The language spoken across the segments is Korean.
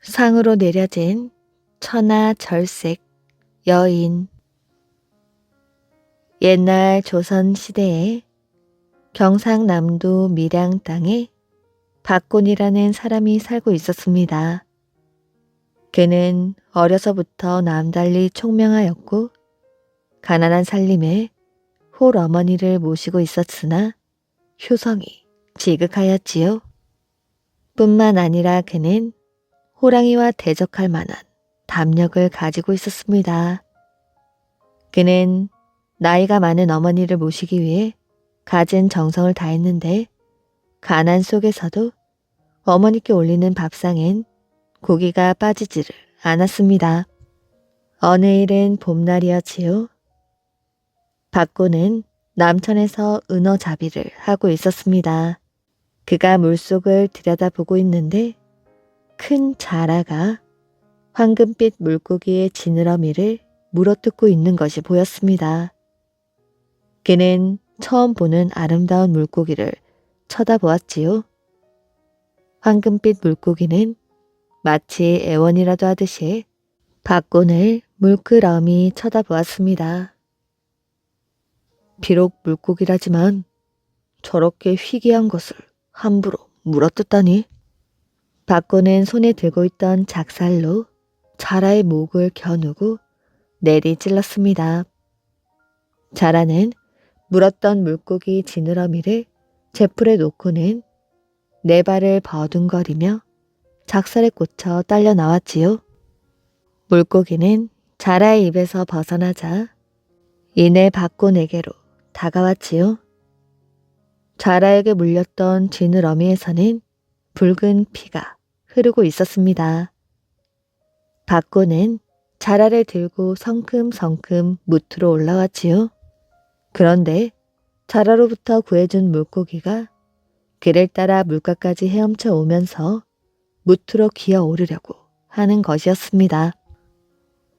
상으로 내려진 천하절색 여인. 옛날 조선 시대에 경상남도 밀양 땅에 박곤이라는 사람이 살고 있었습니다. 그는 어려서부터 남달리 총명하였고 가난한 살림에 홀어머니를 모시고 있었으나 효성이 지극하였지요. 뿐만 아니라 그는 호랑이와 대적할 만한 담력을 가지고 있었습니다. 그는 나이가 많은 어머니를 모시기 위해 갖은 정성을 다했는데 가난 속에서도 어머니께 올리는 밥상엔 고기가 빠지지를 않았습니다. 어느 일은 봄날이었지요. 박곤은 남천에서 은어잡이를 하고 있었습니다. 그가 물속을 들여다보고 있는데 큰 자라가 황금빛 물고기의 지느러미를 물어뜯고 있는 것이 보였습니다. 그는 처음 보는 아름다운 물고기를 쳐다보았지요. 황금빛 물고기는 마치 애원이라도 하듯이 박곤을 물끄러미 쳐다보았습니다. 비록 물고기라지만 저렇게 희귀한 것을 함부로 물어뜯다니. 박곤은 손에 들고 있던 작살로 자라의 목을 겨누고 내리찔렀습니다. 자라는 물었던 물고기 지느러미를 제풀에 놓고는 네 발을 버둥거리며 작살에 꽂혀 딸려 나왔지요. 물고기는 자라의 입에서 벗어나자 이내 박곤에게로 다가왔지요. 자라에게 물렸던 지느러미에서는 붉은 피가 흐르고 있었습니다. 박곤은 자라를 들고 성큼성큼 무트로 올라왔지요. 그런데 자라로부터 구해준 물고기가 그를 따라 물가까지 헤엄쳐 오면서 무트로 기어 오르려고 하는 것이었습니다.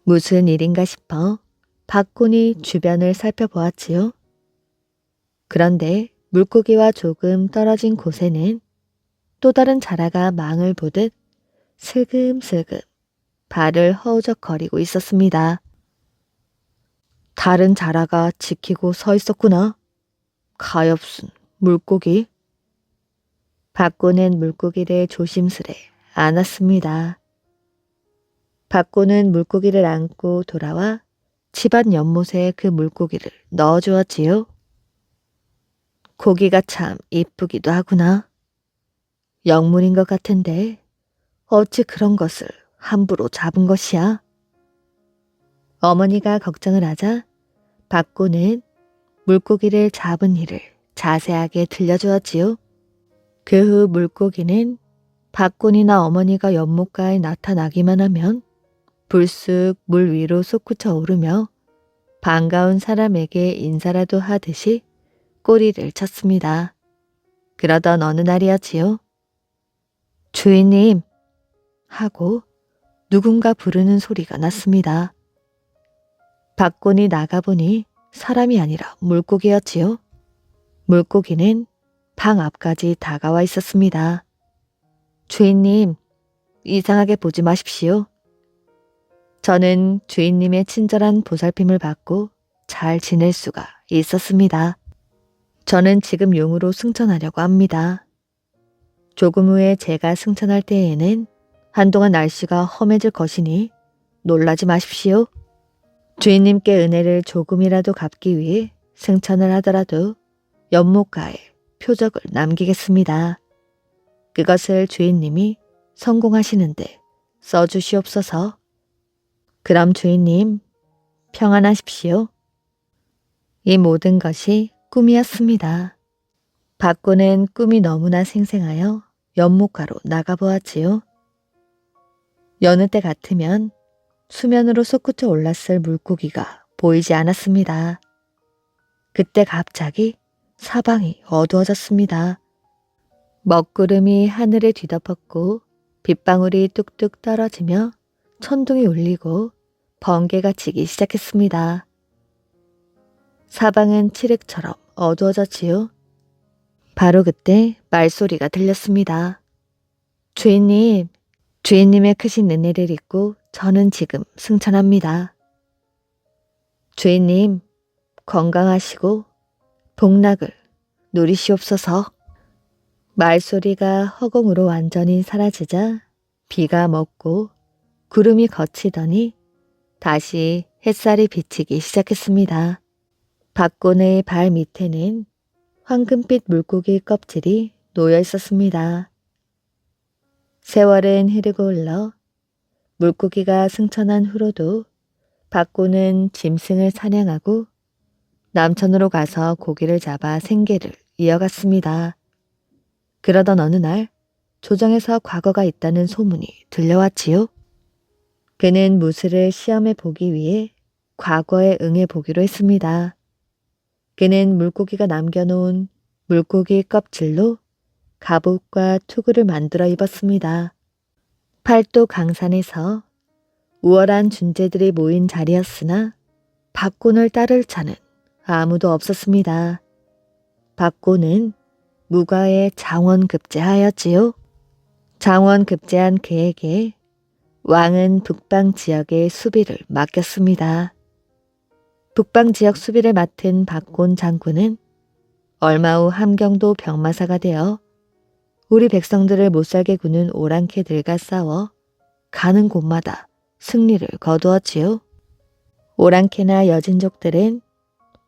무슨 일인가 싶어 박곤이 주변을 살펴보았지요. 그런데 물고기와 조금 떨어진 곳에는 또 다른 자라가 망을 보듯 슬금슬금 발을 허우적거리고 있었습니다. 다른 자라가 지키고 서 있었구나. 가엾은 물고기. 박곤은 물고기를 조심스레 안았습니다. 박곤은 물고기를 안고 돌아와 집안 연못에 그 물고기를 넣어주었지요. 고기가 참 이쁘기도 하구나. 영물인 것 같은데 어찌 그런 것을 함부로 잡은 것이야? 어머니가 걱정을 하자 박곤은 물고기를 잡은 일을 자세하게 들려주었지요. 그 후 물고기는 박곤이나 어머니가 연못가에 나타나기만 하면 불쑥 물 위로 솟구쳐 오르며 반가운 사람에게 인사라도 하듯이 꼬리를 쳤습니다. 그러던 어느 날이었지요. 주인님 하고 누군가 부르는 소리가 났습니다. 박곤이 나가보니 사람이 아니라 물고기였지요. 물고기는 방 앞까지 다가와 있었습니다. 주인님, 이상하게 보지 마십시오. 저는 주인님의 친절한 보살핌을 받고 잘 지낼 수가 있었습니다. 저는 지금 용으로 승천하려고 합니다. 조금 후에 제가 승천할 때에는 한동안 날씨가 험해질 것이니 놀라지 마십시오. 주인님께 은혜를 조금이라도 갚기 위해 승천을 하더라도 연못가에 표적을 남기겠습니다. 그것을 주인님이 성공하시는데 써주시옵소서. 그럼 주인님, 평안하십시오. 이 모든 것이 꿈이었습니다. 박곤은 꿈이 너무나 생생하여 연못가로 나가보았지요. 여느 때 같으면 수면으로 솟구쳐 올랐을 물고기가 보이지 않았습니다. 그때 갑자기 사방이 어두워졌습니다. 먹구름이 하늘을 뒤덮었고 빗방울이 뚝뚝 떨어지며 천둥이 울리고 번개가 치기 시작했습니다. 사방은 칠흑처럼 어두워졌지요. 바로 그때 말소리가 들렸습니다. 주인님, 주인님의 크신 은혜를 잊고 저는 지금 승천합니다. 주인님, 건강하시고 복락을 누리시옵소서. 말소리가 허공으로 완전히 사라지자 비가 멎고 구름이 걷히더니 다시 햇살이 비치기 시작했습니다. 박곤의 발 밑에는 황금빛 물고기 껍질이 놓여 있었습니다. 세월은 흐르고 흘러 물고기가 승천한 후로도 박곤은 짐승을 사냥하고 남천으로 가서 고기를 잡아 생계를 이어갔습니다. 그러던 어느 날 조정에서 과거가 있다는 소문이 들려왔지요. 그는 무술을 시험해 보기 위해 과거에 응해 보기로 했습니다. 그는 물고기가 남겨놓은 물고기 껍질로 갑옷과 투구를 만들어 입었습니다. 팔도 강산에서 우월한 준재들이 모인 자리였으나 박곤을 따를 자는 아무도 없었습니다. 박곤은 무가에 장원급제하였지요. 장원급제한 그에게 왕은 북방 지역의 수비를 맡겼습니다. 북방 지역 수비를 맡은 박곤 장군은 얼마 후 함경도 병마사가 되어 우리 백성들을 못살게 구는 오랑캐들과 싸워 가는 곳마다 승리를 거두었지요. 오랑캐나 여진족들은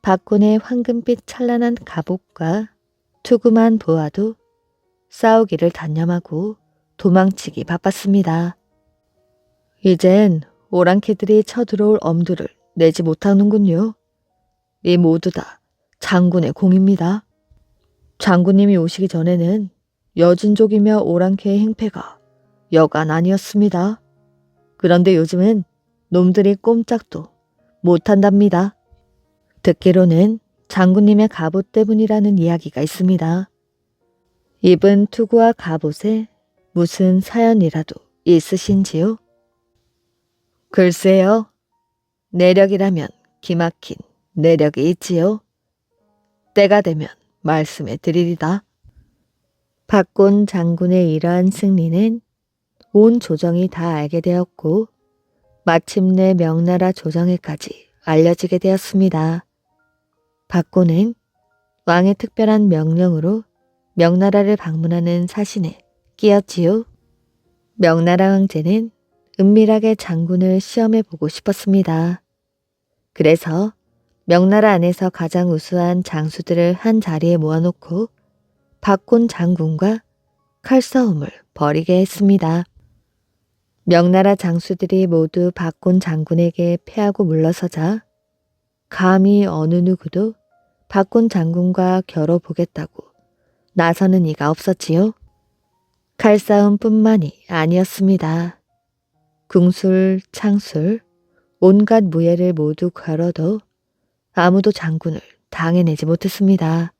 박곤의 황금빛 찬란한 갑옷과 투구만 보아도 싸우기를 단념하고 도망치기 바빴습니다. 이젠 오랑캐들이 쳐들어올 엄두를 내지 못하는군요. 이 모두 다 장군의 공입니다. 장군님이 오시기 전에는 여진족이며 오랑캐의 행패가 여간 아니었습니다. 그런데 요즘은 놈들이 꼼짝도 못한답니다. 듣기로는 장군님의 갑옷 때문이라는 이야기가 있습니다. 입은 투구와 갑옷에 무슨 사연이라도 있으신지요? 글쎄요. 내력이라면 기막힌 내력이 있지요. 때가 되면 말씀해 드리리다. 박곤 장군의 이러한 승리는 온 조정이 다 알게 되었고 마침내 명나라 조정에까지 알려지게 되었습니다. 박곤은 왕의 특별한 명령으로 명나라를 방문하는 사신에 끼었지요. 명나라 황제는 은밀하게 장군을 시험해 보고 싶었습니다. 그래서 명나라 안에서 가장 우수한 장수들을 한 자리에 모아놓고 박곤 장군과 칼싸움을 벌이게 했습니다. 명나라 장수들이 모두 박곤 장군에게 패하고 물러서자 감히 어느 누구도 박곤 장군과 겨뤄보겠다고 나서는 이가 없었지요. 칼싸움뿐만이 아니었습니다. 궁술, 창술, 온갖 무예를 모두 겨뤄도 아무도 장군을 당해내지 못했습니다.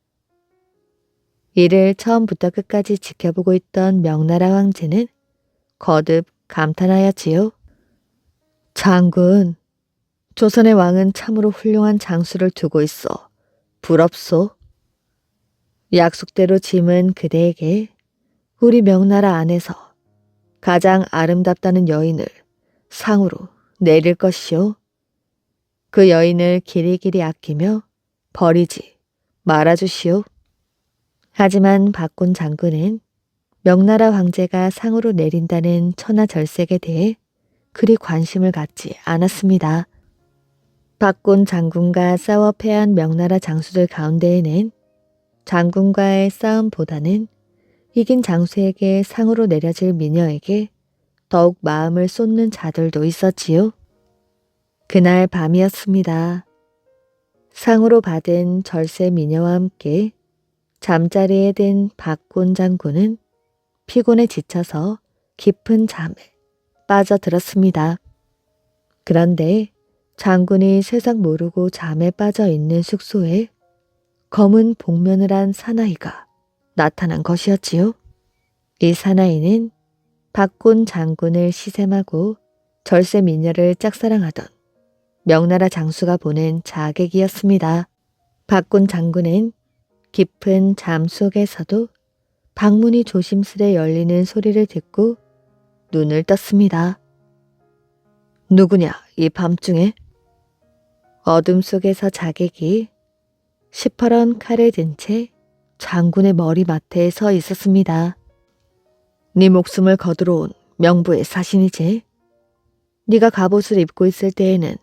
이를 처음부터 끝까지 지켜보고 있던 명나라 황제는 거듭 감탄하였지요. 장군, 조선의 왕은 참으로 훌륭한 장수를 두고 있어 부럽소. 약속대로 짐은 그대에게 우리 명나라 안에서 가장 아름답다는 여인을 상으로 내릴 것이오. 그 여인을 길이길이 아끼며 버리지 말아주시오. 하지만 박곤 장군은 명나라 황제가 상으로 내린다는 천하절색에 대해 그리 관심을 갖지 않았습니다. 박곤 장군과 싸워 패한 명나라 장수들 가운데에는 장군과의 싸움보다는 이긴 장수에게 상으로 내려질 미녀에게 더욱 마음을 쏟는 자들도 있었지요. 그날 밤이었습니다. 상으로 받은 절세 미녀와 함께 잠자리에 든 박곤 장군은 피곤에 지쳐서 깊은 잠에 빠져들었습니다. 그런데 장군이 세상 모르고 잠에 빠져 있는 숙소에 검은 복면을 한 사나이가 나타난 것이었지요. 이 사나이는 박곤 장군을 시샘하고 절세 미녀를 짝사랑하던 명나라 장수가 보낸 자객이었습니다. 박곤 장군은 깊은 잠 속에서도 방문이 조심스레 열리는 소리를 듣고 눈을 떴습니다. 누구냐, 이 밤중에? 어둠 속에서 자객이 시퍼런 칼을 든 채 장군의 머리맡에 서 있었습니다. 네 목숨을 거두러 온 명부의 사신이지. 네가 갑옷을 입고 있을 때에는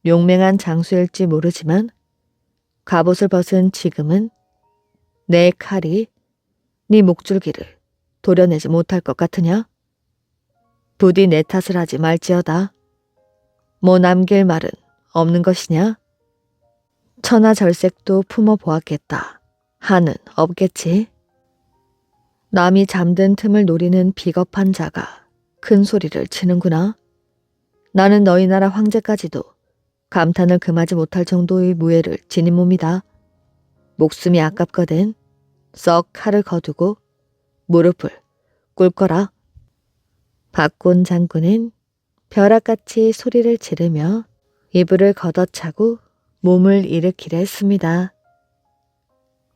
용맹한 장수일지 모르지만 갑옷을 벗은 지금은 내 칼이 네 목줄기를 도려내지 못할 것 같으냐? 부디 내 탓을 하지 말지어다. 뭐 남길 말은 없는 것이냐? 천하절색도 품어보았겠다. 한은 없겠지. 남이 잠든 틈을 노리는 비겁한 자가 큰 소리를 치는구나. 나는 너희 나라 황제까지도 감탄을 금하지 못할 정도의 무예를 지닌 몸이다. 목숨이 아깝거든. 썩 칼을 거두고 무릎을 꿇거라. 박곤 장군은 벼락같이 소리를 지르며 이불을 걷어차고 몸을 일으키려 했습니다.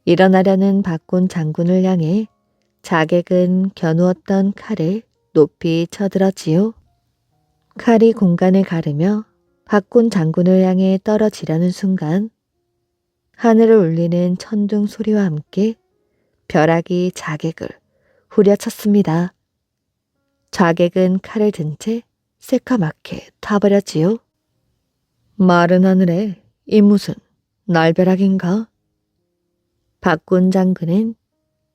일어나려는 박곤 장군을 향해 자객은 겨누었던 칼을 높이 쳐들었지요. 칼이 공간을 가르며 박곤 장군을 향해 떨어지려는 순간 하늘을 울리는 천둥 소리와 함께 벼락이 자객을 후려쳤습니다. 자객은 칼을 든 채 새카맣게 타버렸지요. 마른 하늘에 이 무슨 날벼락인가? 박곤 장군은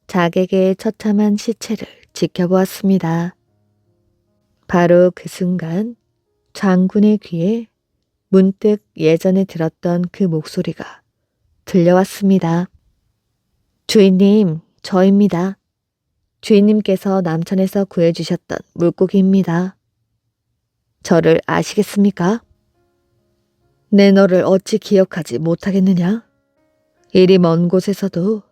자객의 처참한 시체를 지켜보았습니다. 바로 그 순간 장군의 귀에 문득 예전에 들었던 그 목소리가 들려왔습니다. 주인님, 저입니다. 주인님께서 남천에서 구해주셨던 물고기입니다. 저를 아시겠습니까? 내 너를 어찌 기억하지 못하겠느냐? 이리 먼 곳에서도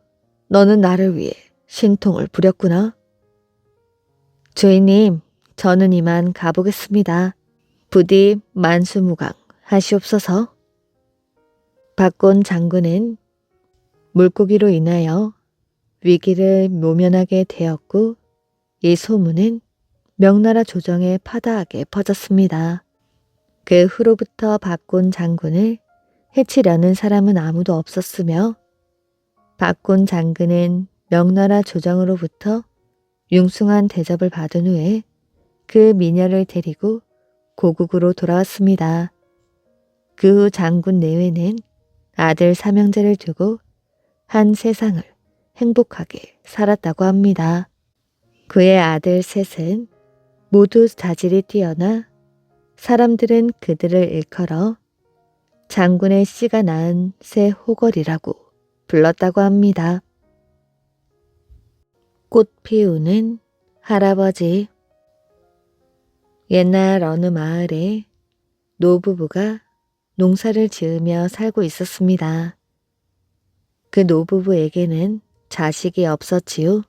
너는 나를 위해 신통을 부렸구나. 주인님, 저는 이만 가보겠습니다. 부디 만수무강 하시옵소서. 박곤 장군은 물고기로 인하여 위기를 모면하게 되었고 이 소문은 명나라 조정에 파다하게 퍼졌습니다. 그 후로부터 박곤 장군을 해치려는 사람은 아무도 없었으며 박곤 장군은 명나라 조정으로부터 융숭한 대접을 받은 후에 그 미녀를 데리고 고국으로 돌아왔습니다. 그 후 장군 내외는 아들 삼형제를 두고 한 세상을 행복하게 살았다고 합니다. 그의 아들 셋은 모두 자질이 뛰어나 사람들은 그들을 일컬어 장군의 씨가 낳은 새 호걸이라고 불렀다고 합니다. 꽃 피우는 할아버지. 옛날 어느 마을에 노부부가 농사를 지으며 살고 있었습니다. 그 노부부에게는 자식이 없었지요.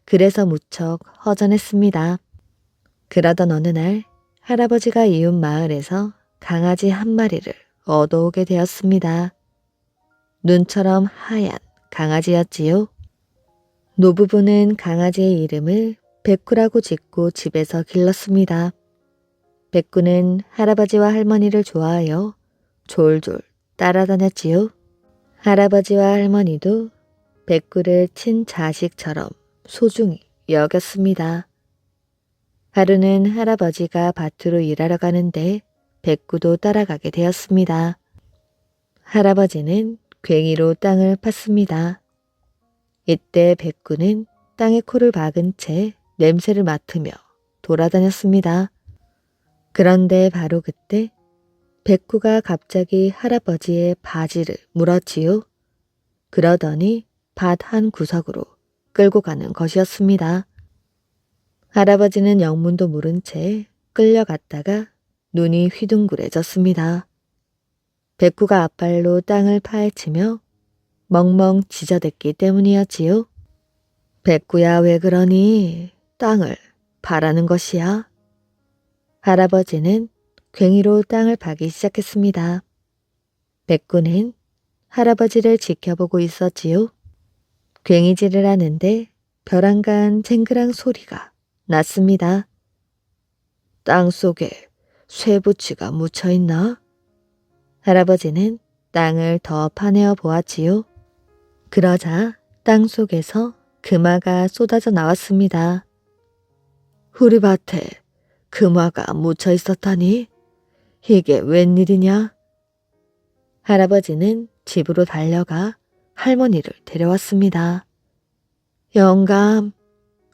그래서 무척 허전했습니다. 그러던 어느 날 할아버지가 이웃 마을에서 강아지 한 마리를 얻어오게 되었습니다. 눈처럼 하얀 강아지였지요. 노부부는 강아지의 이름을 백구라고 짓고 집에서 길렀습니다. 백구는 할아버지와 할머니를 좋아하여 졸졸 따라다녔지요. 할아버지와 할머니도 백구를 친자식처럼 소중히 여겼습니다. 하루는 할아버지가 밭으로 일하러 가는데 백구도 따라가게 되었습니다. 할아버지는 괭이로 땅을 팠습니다. 이때 백구는 땅에 코를 박은 채 냄새를 맡으며 돌아다녔습니다. 그런데 바로 그때 백구가 갑자기 할아버지의 바지를 물었지요. 그러더니 밭 한 구석으로 끌고 가는 것이었습니다. 할아버지는 영문도 모른 채 끌려갔다가 눈이 휘둥그레졌습니다. 백구가 앞발로 땅을 파헤치며 멍멍 짖어댔기 때문이었지요. 백구야, 왜 그러니? 땅을 파라는 것이야. 할아버지는 괭이로 땅을 파기 시작했습니다. 백구는 할아버지를 지켜보고 있었지요. 괭이질을 하는데 벼랑간 쟁그랑 소리가 났습니다. 땅 속에 쇠붙이가 묻혀 있나? 할아버지는 땅을 더 파내어 보았지요. 그러자 땅 속에서 금화가 쏟아져 나왔습니다. 우리 밭에 금화가 묻혀 있었다니? 이게 웬일이냐? 할아버지는 집으로 달려가 할머니를 데려왔습니다. 영감,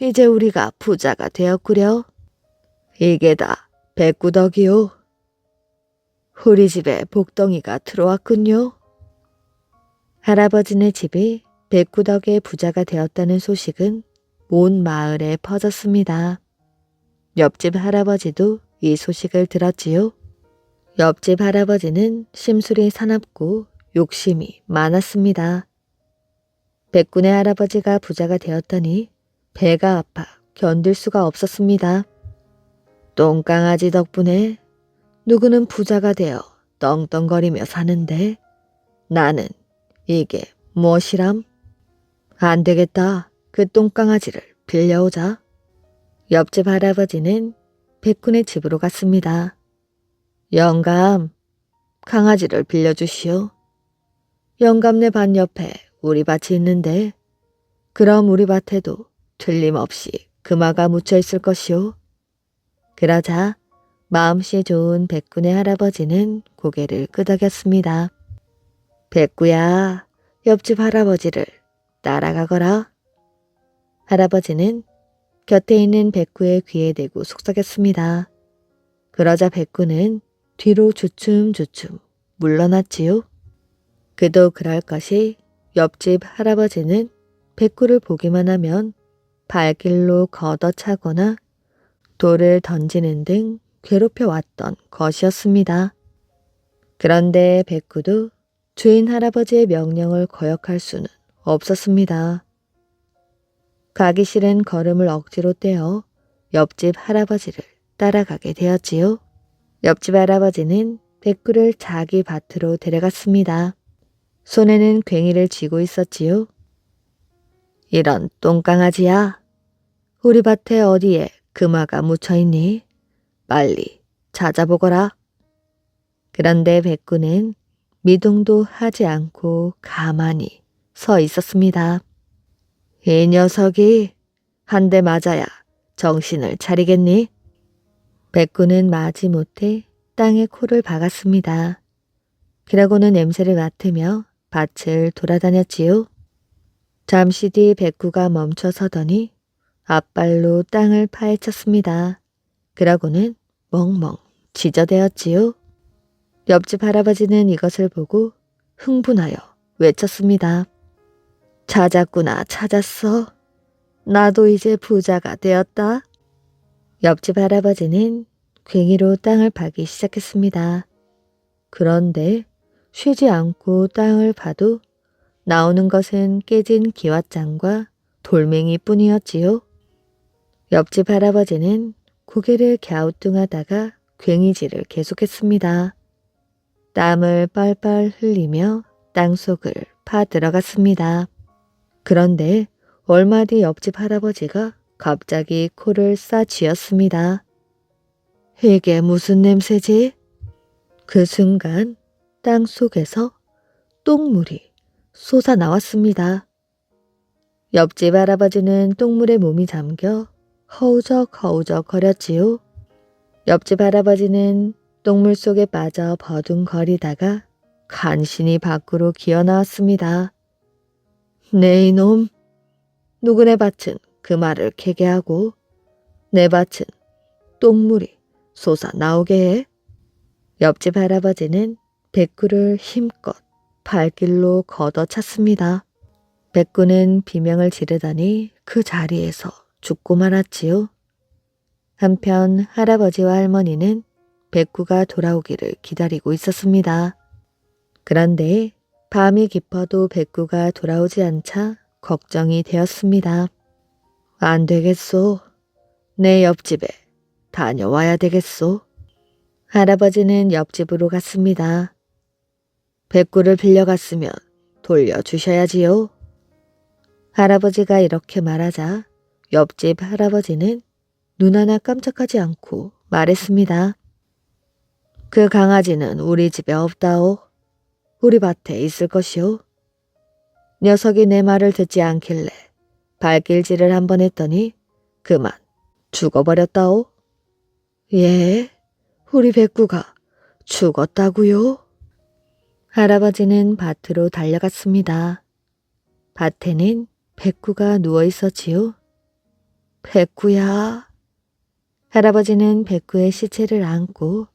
이제 우리가 부자가 되었구려. 이게 다 백구덕이요. 우리 집에 복덩이가 들어왔군요. 할아버지네 집이 백구덕의 부자가 되었다는 소식은 온 마을에 퍼졌습니다. 옆집 할아버지도 이 소식을 들었지요. 옆집 할아버지는 심술이 사납고 욕심이 많았습니다. 백군의 할아버지가 부자가 되었더니 배가 아파 견딜 수가 없었습니다. 똥강아지 덕분에 누구는 부자가 되어 떵떵거리며 사는데 나는 이게 무엇이람? 안 되겠다. 그 똥강아지를 빌려오자. 옆집 할아버지는 백군의 집으로 갔습니다. 영감, 강아지를 빌려주시오. 영감네 밭 옆에 우리 밭이 있는데 그럼 우리 밭에도 틀림없이 금화가 묻혀 있을 것이오. 그러자 마음씨 좋은 백군의 할아버지는 고개를 끄덕였습니다. 백구야, 옆집 할아버지를 따라가거라. 할아버지는 곁에 있는 백구의 귀에 대고 속삭였습니다. 그러자 백구는 뒤로 주춤주춤 물러났지요. 그도 그럴 것이 옆집 할아버지는 백구를 보기만 하면 발길로 걷어차거나 돌을 던지는 등 괴롭혀 왔던 것이었습니다. 그런데 백구도 주인 할아버지의 명령을 거역할 수는 없었습니다. 가기 싫은 걸음을 억지로 떼어 옆집 할아버지를 따라가게 되었지요. 옆집 할아버지는 백구를 자기 밭으로 데려갔습니다. 손에는 괭이를 쥐고 있었지요. 이런 똥강아지야. 우리 밭에 어디에 금화가 묻혀있니? 빨리 찾아보거라. 그런데 백구는 미동도 하지 않고 가만히 서 있었습니다. 이 녀석이 한 대 맞아야 정신을 차리겠니? 백구는 마지못해 땅에 코를 박았습니다. 그러고는 냄새를 맡으며 밭을 돌아다녔지요. 잠시 뒤 백구가 멈춰 서더니 앞발로 땅을 파헤쳤습니다. 그러고는 멍멍 지저대었지요. 옆집 할아버지는 이것을 보고 흥분하여 외쳤습니다. 찾았구나, 찾았어. 나도 이제 부자가 되었다. 옆집 할아버지는 괭이로 땅을 파기 시작했습니다. 그런데 쉬지 않고 땅을 파도 나오는 것은 깨진 기왓장과 돌멩이 뿐이었지요. 옆집 할아버지는 고개를 갸우뚱하다가 괭이질을 계속했습니다. 땀을 뻘뻘 흘리며 땅속을 파 들어갔습니다. 그런데 얼마 뒤 옆집 할아버지가 갑자기 코를 싸쥐었습니다. 이게 무슨 냄새지? 그 순간 땅 속에서 똥물이 솟아 나왔습니다. 옆집 할아버지는 똥물에 몸이 잠겨 허우적허우적 거렸지요. 옆집 할아버지는 똥물 속에 빠져 버둥거리다가 간신히 밖으로 기어나왔습니다. 네 이놈, 누구네 밭은 금화를 캐게 하고 내 밭은 똥물이 솟아 나오게 해. 옆집 할아버지는 백구를 힘껏 발길로 걷어찼습니다. 백구는 비명을 지르더니 그 자리에서 죽고 말았지요. 한편 할아버지와 할머니는 백구가 돌아오기를 기다리고 있었습니다. 그런데 밤이 깊어도 백구가 돌아오지 않자 걱정이 되었습니다. 안 되겠소. 내 옆집에 다녀와야 되겠소. 할아버지는 옆집으로 갔습니다. 백구를 빌려갔으면 돌려주셔야지요. 할아버지가 이렇게 말하자 옆집 할아버지는 눈 하나 깜짝하지 않고 말했습니다. 그 강아지는 우리 집에 없다오. 우리 밭에 있을 것이오. 녀석이 내 말을 듣지 않길래 발길질을 한 번 했더니 그만 죽어버렸다오. 예, 우리 백구가 죽었다고요? 할아버지는 밭으로 달려갔습니다. 밭에는 백구가 누워 있었지요. 백구야. 할아버지는 백구의 시체를 안고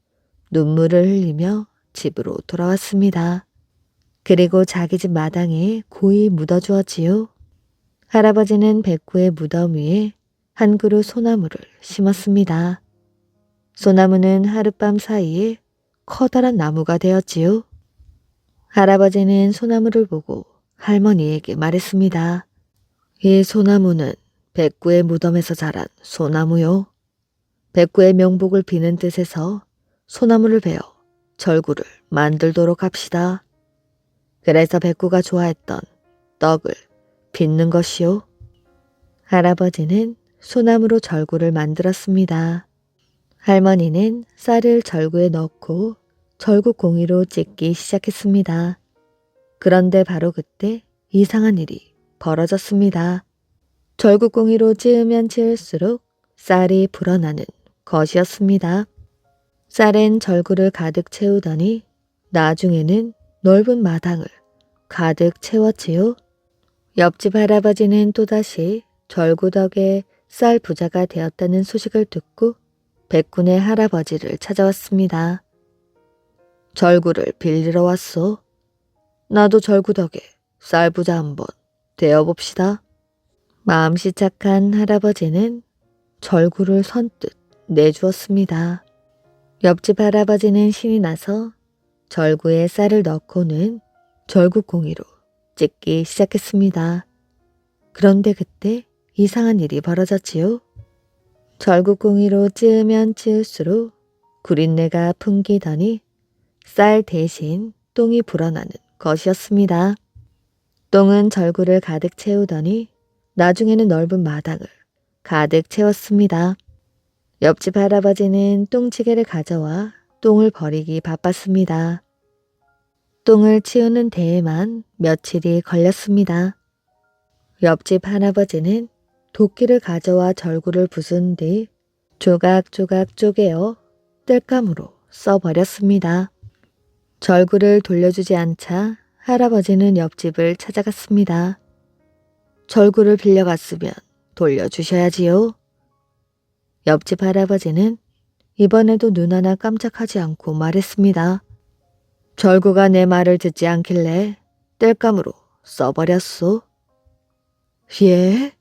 눈물을 흘리며 집으로 돌아왔습니다. 그리고 자기 집 마당에 고이 묻어주었지요. 할아버지는 백구의 무덤 위에 한 그루 소나무를 심었습니다. 소나무는 하룻밤 사이에 커다란 나무가 되었지요. 할아버지는 소나무를 보고 할머니에게 말했습니다. 이 소나무는 백구의 무덤에서 자란 소나무요. 백구의 명복을 비는 뜻에서 소나무를 베어 절구를 만들도록 합시다. 그래서 백구가 좋아했던 떡을 빚는 것이요. 할아버지는 소나무로 절구를 만들었습니다. 할머니는 쌀을 절구에 넣고 절구공이로 찢기 시작했습니다. 그런데 바로 그때 이상한 일이 벌어졌습니다. 절구공이로 찌으면 찌을수록 쌀이 불어나는 것이었습니다. 쌀엔 절구를 가득 채우더니 나중에는 넓은 마당을 가득 채웠지요. 옆집 할아버지는 또다시 절구 덕에 쌀 부자가 되었다는 소식을 듣고 백군의 할아버지를 찾아왔습니다. 절구를 빌리러 왔소. 나도 절구 덕에 쌀 부자 한번 되어봅시다. 마음씨 착한 할아버지는 절구를 선뜻 내주었습니다. 옆집 할아버지는 신이 나서 절구에 쌀을 넣고는 절구공이로 찢기 시작했습니다. 그런데 그때 이상한 일이 벌어졌지요. 절구공이로 찌으면 찌을수록 구린내가 풍기더니 쌀 대신 똥이 불어나는 것이었습니다. 똥은 절구를 가득 채우더니 나중에는 넓은 마당을 가득 채웠습니다. 옆집 할아버지는 똥치개를 가져와 똥을 버리기 바빴습니다. 똥을 치우는 데에만 며칠이 걸렸습니다. 옆집 할아버지는 도끼를 가져와 절구를 부순 뒤 조각조각 쪼개어 땔감으로 써버렸습니다. 절구를 돌려주지 않자 할아버지는 옆집을 찾아갔습니다. 절구를 빌려갔으면 돌려주셔야지요. 옆집 할아버지는 이번에도 눈 하나 깜짝하지 않고 말했습니다. 절구가 내 말을 듣지 않길래 땔감으로 써버렸소. 예?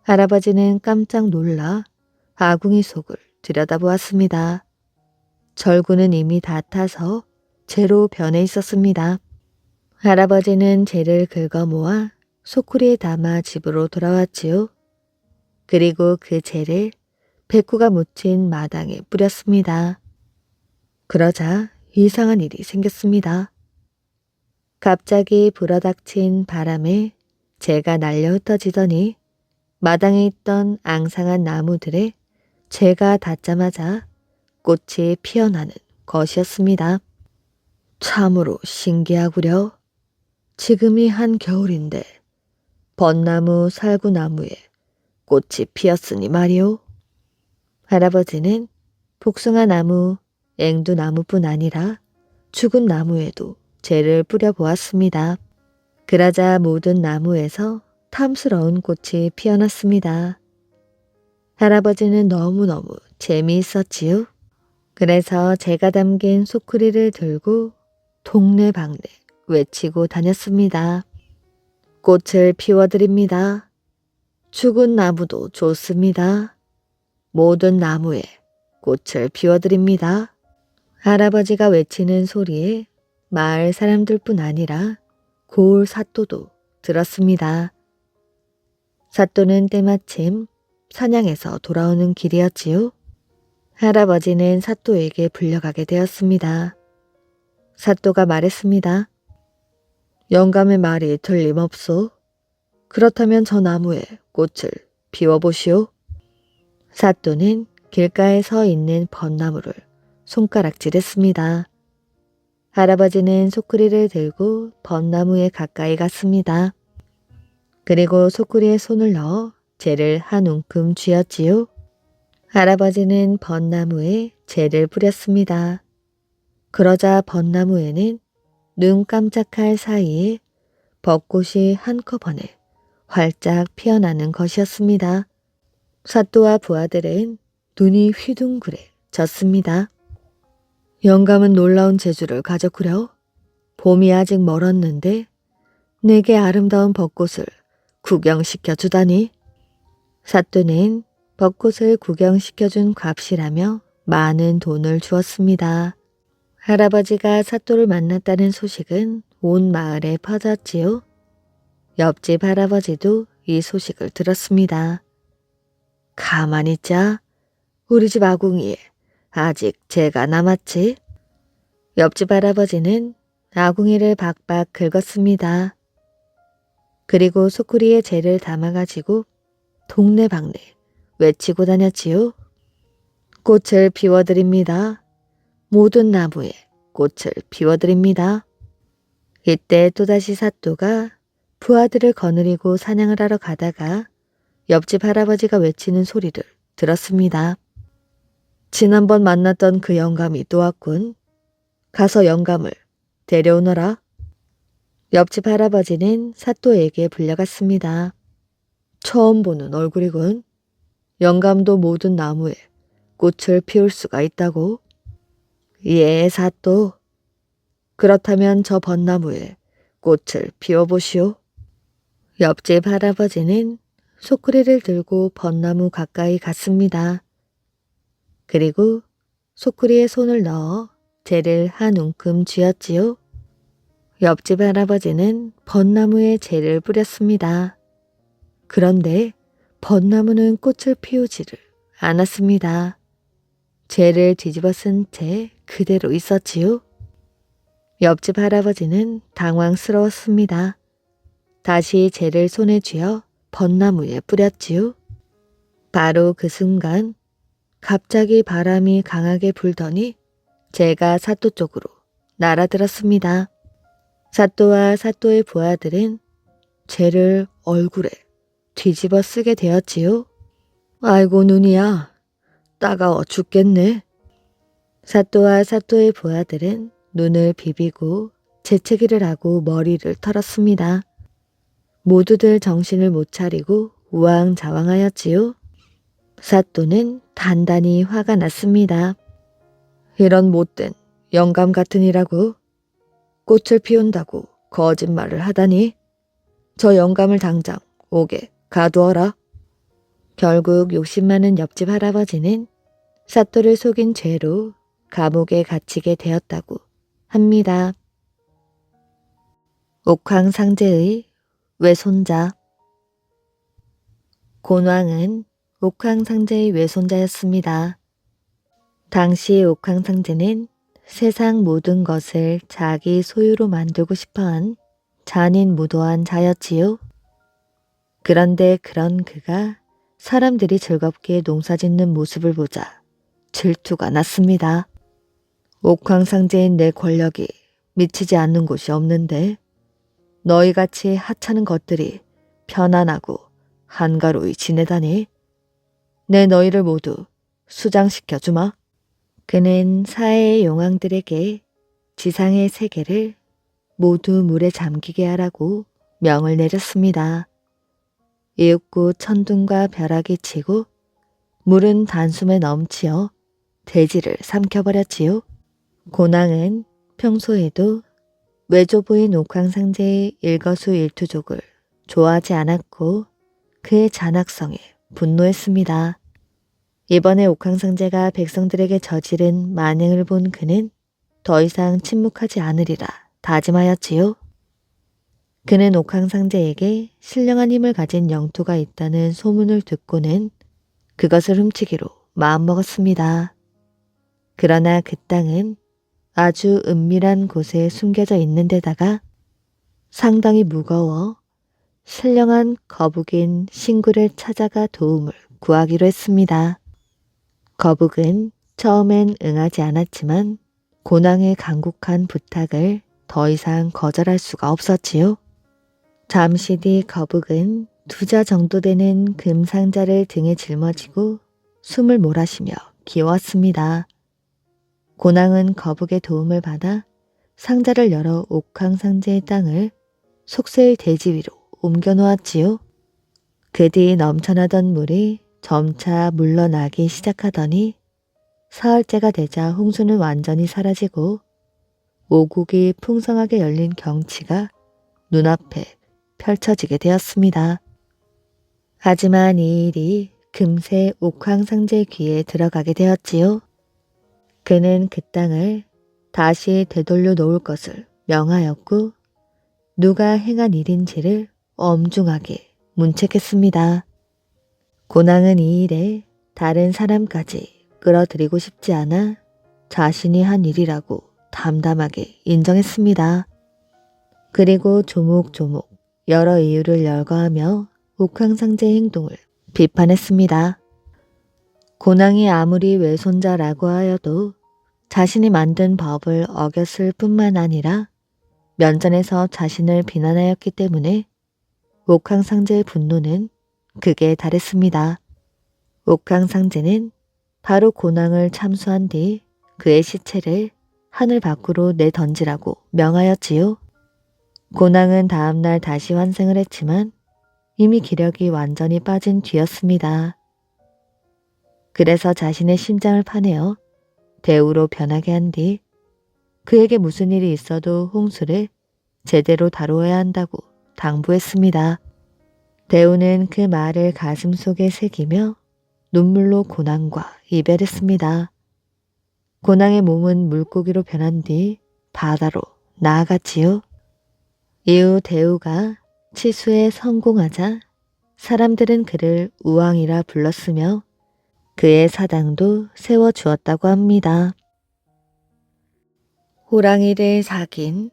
할아버지는 깜짝 놀라 아궁이 속을 들여다보았습니다. 절구는 이미 다 타서 재로 변해 있었습니다. 할아버지는 재를 긁어 모아 소쿠리에 담아 집으로 돌아왔지요. 그리고 그 재를 백구가 묻힌 마당에 뿌렸습니다. 그러자 이상한 일이 생겼습니다. 갑자기 불어닥친 바람에 재가 날려 흩어지더니 마당에 있던 앙상한 나무들에 재가 닿자마자 꽃이 피어나는 것이었습니다. 참으로 신기하구려. 지금이 한겨울인데 벚나무 살구나무에 꽃이 피었으니 말이오. 할아버지는 복숭아나무, 앵두나무뿐 아니라 죽은 나무에도 재를 뿌려보았습니다. 그러자 모든 나무에서 탐스러운 꽃이 피어났습니다. 할아버지는 너무너무 재미있었지요. 그래서 재가 담긴 소쿠리를 들고 동네방네 외치고 다녔습니다. 꽃을 피워드립니다. 죽은 나무도 좋습니다. 모든 나무에 꽃을 피워드립니다. 할아버지가 외치는 소리에 마을 사람들뿐 아니라 고을 사또도 들었습니다. 사또는 때마침 사냥에서 돌아오는 길이었지요. 할아버지는 사또에게 불려가게 되었습니다. 사또가 말했습니다. 영감의 말이 틀림없소. 그렇다면 저 나무에 꽃을 피워보시오. 사또는 길가에 서 있는 벚나무를 손가락질했습니다. 할아버지는 소쿠리를 들고 벚나무에 가까이 갔습니다. 그리고 소쿠리에 손을 넣어 재를 한 움큼 쥐었지요. 할아버지는 벚나무에 재를 뿌렸습니다. 그러자 벚나무에는 눈 깜짝할 사이에 벚꽃이 한꺼번에 활짝 피어나는 것이었습니다. 사또와 부하들은 눈이 휘둥그레졌습니다. 영감은 놀라운 재주를 가졌구려. 봄이 아직 멀었는데 내게 아름다운 벚꽃을 구경시켜 주다니. 사또는 벚꽃을 구경시켜준 값이라며 많은 돈을 주었습니다. 할아버지가 사또를 만났다는 소식은 온 마을에 퍼졌지요. 옆집 할아버지도 이 소식을 들었습니다. 가만히 있자. 우리 집 아궁이에 아직 재가 남았지. 옆집 할아버지는 아궁이를 박박 긁었습니다. 그리고 소쿠리에 재를 담아가지고 동네방네 외치고 다녔지요. 꽃을 피워드립니다. 모든 나무에 꽃을 피워드립니다. 이때 또다시 사또가 부하들을 거느리고 사냥을 하러 가다가 옆집 할아버지가 외치는 소리를 들었습니다. 지난번 만났던 그 영감이 또 왔군. 가서 영감을 데려오너라. 옆집 할아버지는 사또에게 불려갔습니다. 처음 보는 얼굴이군. 영감도 모든 나무에 꽃을 피울 수가 있다고. 예, 사또. 그렇다면 저 벚나무에 꽃을 피워보시오. 옆집 할아버지는 소쿠리를 들고 벚나무 가까이 갔습니다. 그리고 소쿠리에 손을 넣어 재를 한 움큼 쥐었지요. 옆집 할아버지는 벚나무에 재를 뿌렸습니다. 그런데 벚나무는 꽃을 피우지를 않았습니다. 재를 뒤집어 쓴 채 그대로 있었지요. 옆집 할아버지는 당황스러웠습니다. 다시 재를 손에 쥐어 벚나무에 뿌렸지요. 바로 그 순간 갑자기 바람이 강하게 불더니 재가 사또 쪽으로 날아들었습니다. 사또와 사또의 부하들은 재를 얼굴에 뒤집어 쓰게 되었지요. 아이고 눈이야. 따가워 죽겠네. 사또와 사또의 부하들은 눈을 비비고 재채기를 하고 머리를 털었습니다. 모두들 정신을 못 차리고 우왕좌왕하였지요. 사또는 단단히 화가 났습니다. 이런 못된 영감 같은 이라고. 꽃을 피운다고 거짓말을 하다니. 저 영감을 당장 옥에 가두어라. 결국 욕심 많은 옆집 할아버지는 사또를 속인 죄로 감옥에 갇히게 되었다고 합니다. 옥황상제의 외손자. 곤왕은 옥황상제의 외손자였습니다. 당시 옥황상제는 세상 모든 것을 자기 소유로 만들고 싶어한 잔인무도한 자였지요. 그런데 그런 그가 사람들이 즐겁게 농사짓는 모습을 보자 질투가 났습니다. 옥황상제인 내 권력이 미치지 않는 곳이 없는데 너희같이 하찮은 것들이 편안하고 한가로이 지내다니. 내 너희를 모두 수장시켜 주마. 그는 사해의 용왕들에게 지상의 세계를 모두 물에 잠기게 하라고 명을 내렸습니다. 이윽고 천둥과 벼락이 치고 물은 단숨에 넘치어 대지를 삼켜버렸지요. 곤왕은 평소에도 외조부인 옥황상제의 일거수일투족을 좋아하지 않았고 그의 잔악성에 분노했습니다. 이번에 옥황상제가 백성들에게 저지른 만행을 본 그는 더 이상 침묵하지 않으리라 다짐하였지요. 그는 옥황상제에게 신령한 힘을 가진 영토가 있다는 소문을 듣고는 그것을 훔치기로 마음먹었습니다. 그러나 그 땅은 아주 은밀한 곳에 숨겨져 있는 데다가 상당히 무거워 신령한 거북인 신구를 찾아가 도움을 구하기로 했습니다. 거북은 처음엔 응하지 않았지만 고낭의 간곡한 부탁을 더 이상 거절할 수가 없었지요. 잠시 뒤 거북은 2자 정도 되는 금 상자를 등에 짊어지고 숨을 몰아쉬며 기어왔습니다. 고낭은 거북의 도움을 받아 상자를 열어 옥황상제의 땅을 속세의 대지 위로 옮겨 놓았지요. 그 뒤 넘쳐나던 물이 점차 물러나기 시작하더니 사흘째가 되자 홍수는 완전히 사라지고 오국이 풍성하게 열린 경치가 눈앞에 펼쳐지게 되었습니다. 하지만 이 일이 금세 옥황상제의 귀에 들어가게 되었지요. 그는 그 땅을 다시 되돌려 놓을 것을 명하였고 누가 행한 일인지를 엄중하게 문책했습니다. 고낭은 이 일에 다른 사람까지 끌어들이고 싶지 않아 자신이 한 일이라고 담담하게 인정했습니다. 그리고 조목조목 여러 이유를 열거하며 옥황상제의 행동을 비판했습니다. 고낭이 아무리 외손자라고 하여도 자신이 만든 법을 어겼을 뿐만 아니라 면전에서 자신을 비난하였기 때문에 옥황상제의 분노는 극에 달했습니다. 옥황상제는 바로 고낭을 참수한 뒤 그의 시체를 하늘 밖으로 내던지라고 명하였지요. 고낭은 다음날 다시 환생을 했지만 이미 기력이 완전히 빠진 뒤였습니다. 그래서 자신의 심장을 파내어 대우로 변하게 한 뒤 그에게 무슨 일이 있어도 홍수를 제대로 다루어야 한다고 당부했습니다. 대우는 그 말을 가슴속에 새기며 눈물로 고낭과 이별했습니다. 고낭의 몸은 물고기로 변한 뒤 바다로 나아갔지요. 이후 대우가 치수에 성공하자 사람들은 그를 우왕이라 불렀으며 그의 사당도 세워주었다고 합니다. 호랑이를 사귄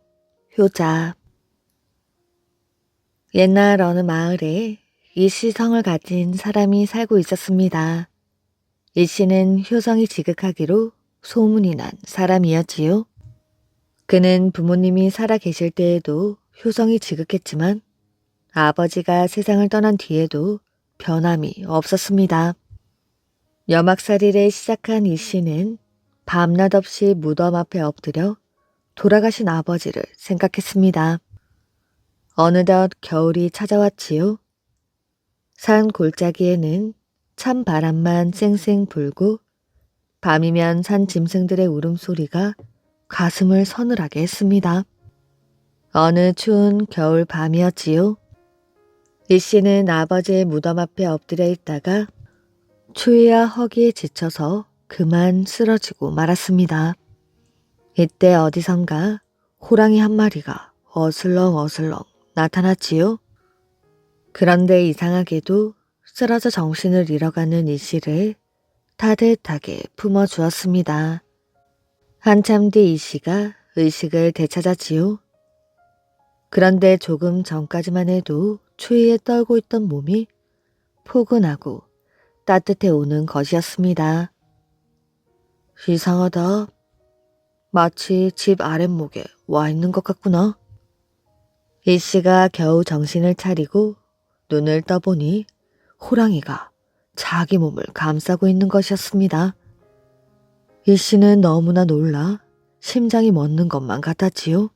효자. 옛날 어느 마을에 이씨성을 가진 사람이 살고 있었습니다. 이씨는 효성이 지극하기로 소문이 난 사람이었지요. 그는 부모님이 살아 계실 때에도 효성이 지극했지만 아버지가 세상을 떠난 뒤에도 변함이 없었습니다. 여막살이를 시작한 이씨는 밤낮 없이 무덤 앞에 엎드려 돌아가신 아버지를 생각했습니다. 어느덧 겨울이 찾아왔지요. 산 골짜기에는 찬 바람만 쌩쌩 불고 밤이면 산 짐승들의 울음소리가 가슴을 서늘하게 했습니다. 어느 추운 겨울 밤이었지요. 이씨는 아버지의 무덤 앞에 엎드려 있다가 추위와 허기에 지쳐서 그만 쓰러지고 말았습니다. 이때 어디선가 호랑이 한 마리가 어슬렁어슬렁 나타났지요. 그런데 이상하게도 쓰러져 정신을 잃어가는 이씨를 따뜻하게 품어주었습니다. 한참 뒤 이씨가 의식을 되찾았지요. 그런데 조금 전까지만 해도 추위에 떨고 있던 몸이 포근하고 따뜻해 오는 것이었습니다. 이상하다. 마치 집 아랫목에 와 있는 것 같구나. 이씨가 겨우 정신을 차리고 눈을 떠보니 호랑이가 자기 몸을 감싸고 있는 것이었습니다. 이씨는 너무나 놀라 심장이 멎는 것만 같았지요.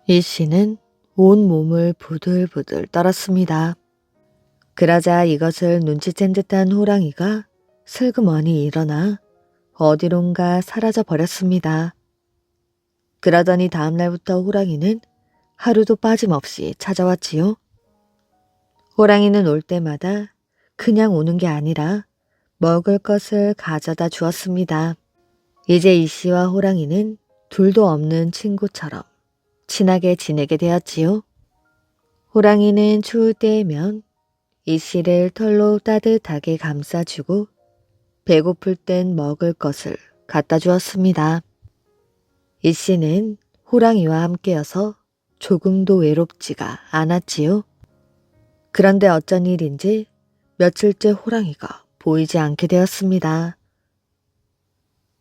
이씨는 온 몸을 부들부들 떨었습니다. 그러자 이것을 눈치챈 듯한 호랑이가 슬그머니 일어나 어디론가 사라져 버렸습니다. 그러더니 다음 날부터 호랑이는 하루도 빠짐없이 찾아왔지요. 호랑이는 올 때마다 그냥 오는 게 아니라 먹을 것을 가져다 주었습니다. 이제 이씨와 호랑이는 둘도 없는 친구처럼 친하게 지내게 되었지요. 호랑이는 추울 때에면 이씨를 털로 따뜻하게 감싸주고 배고플 땐 먹을 것을 갖다 주었습니다. 이씨는 호랑이와 함께여서 조금도 외롭지가 않았지요. 그런데 어쩐 일인지 며칠째 호랑이가 보이지 않게 되었습니다.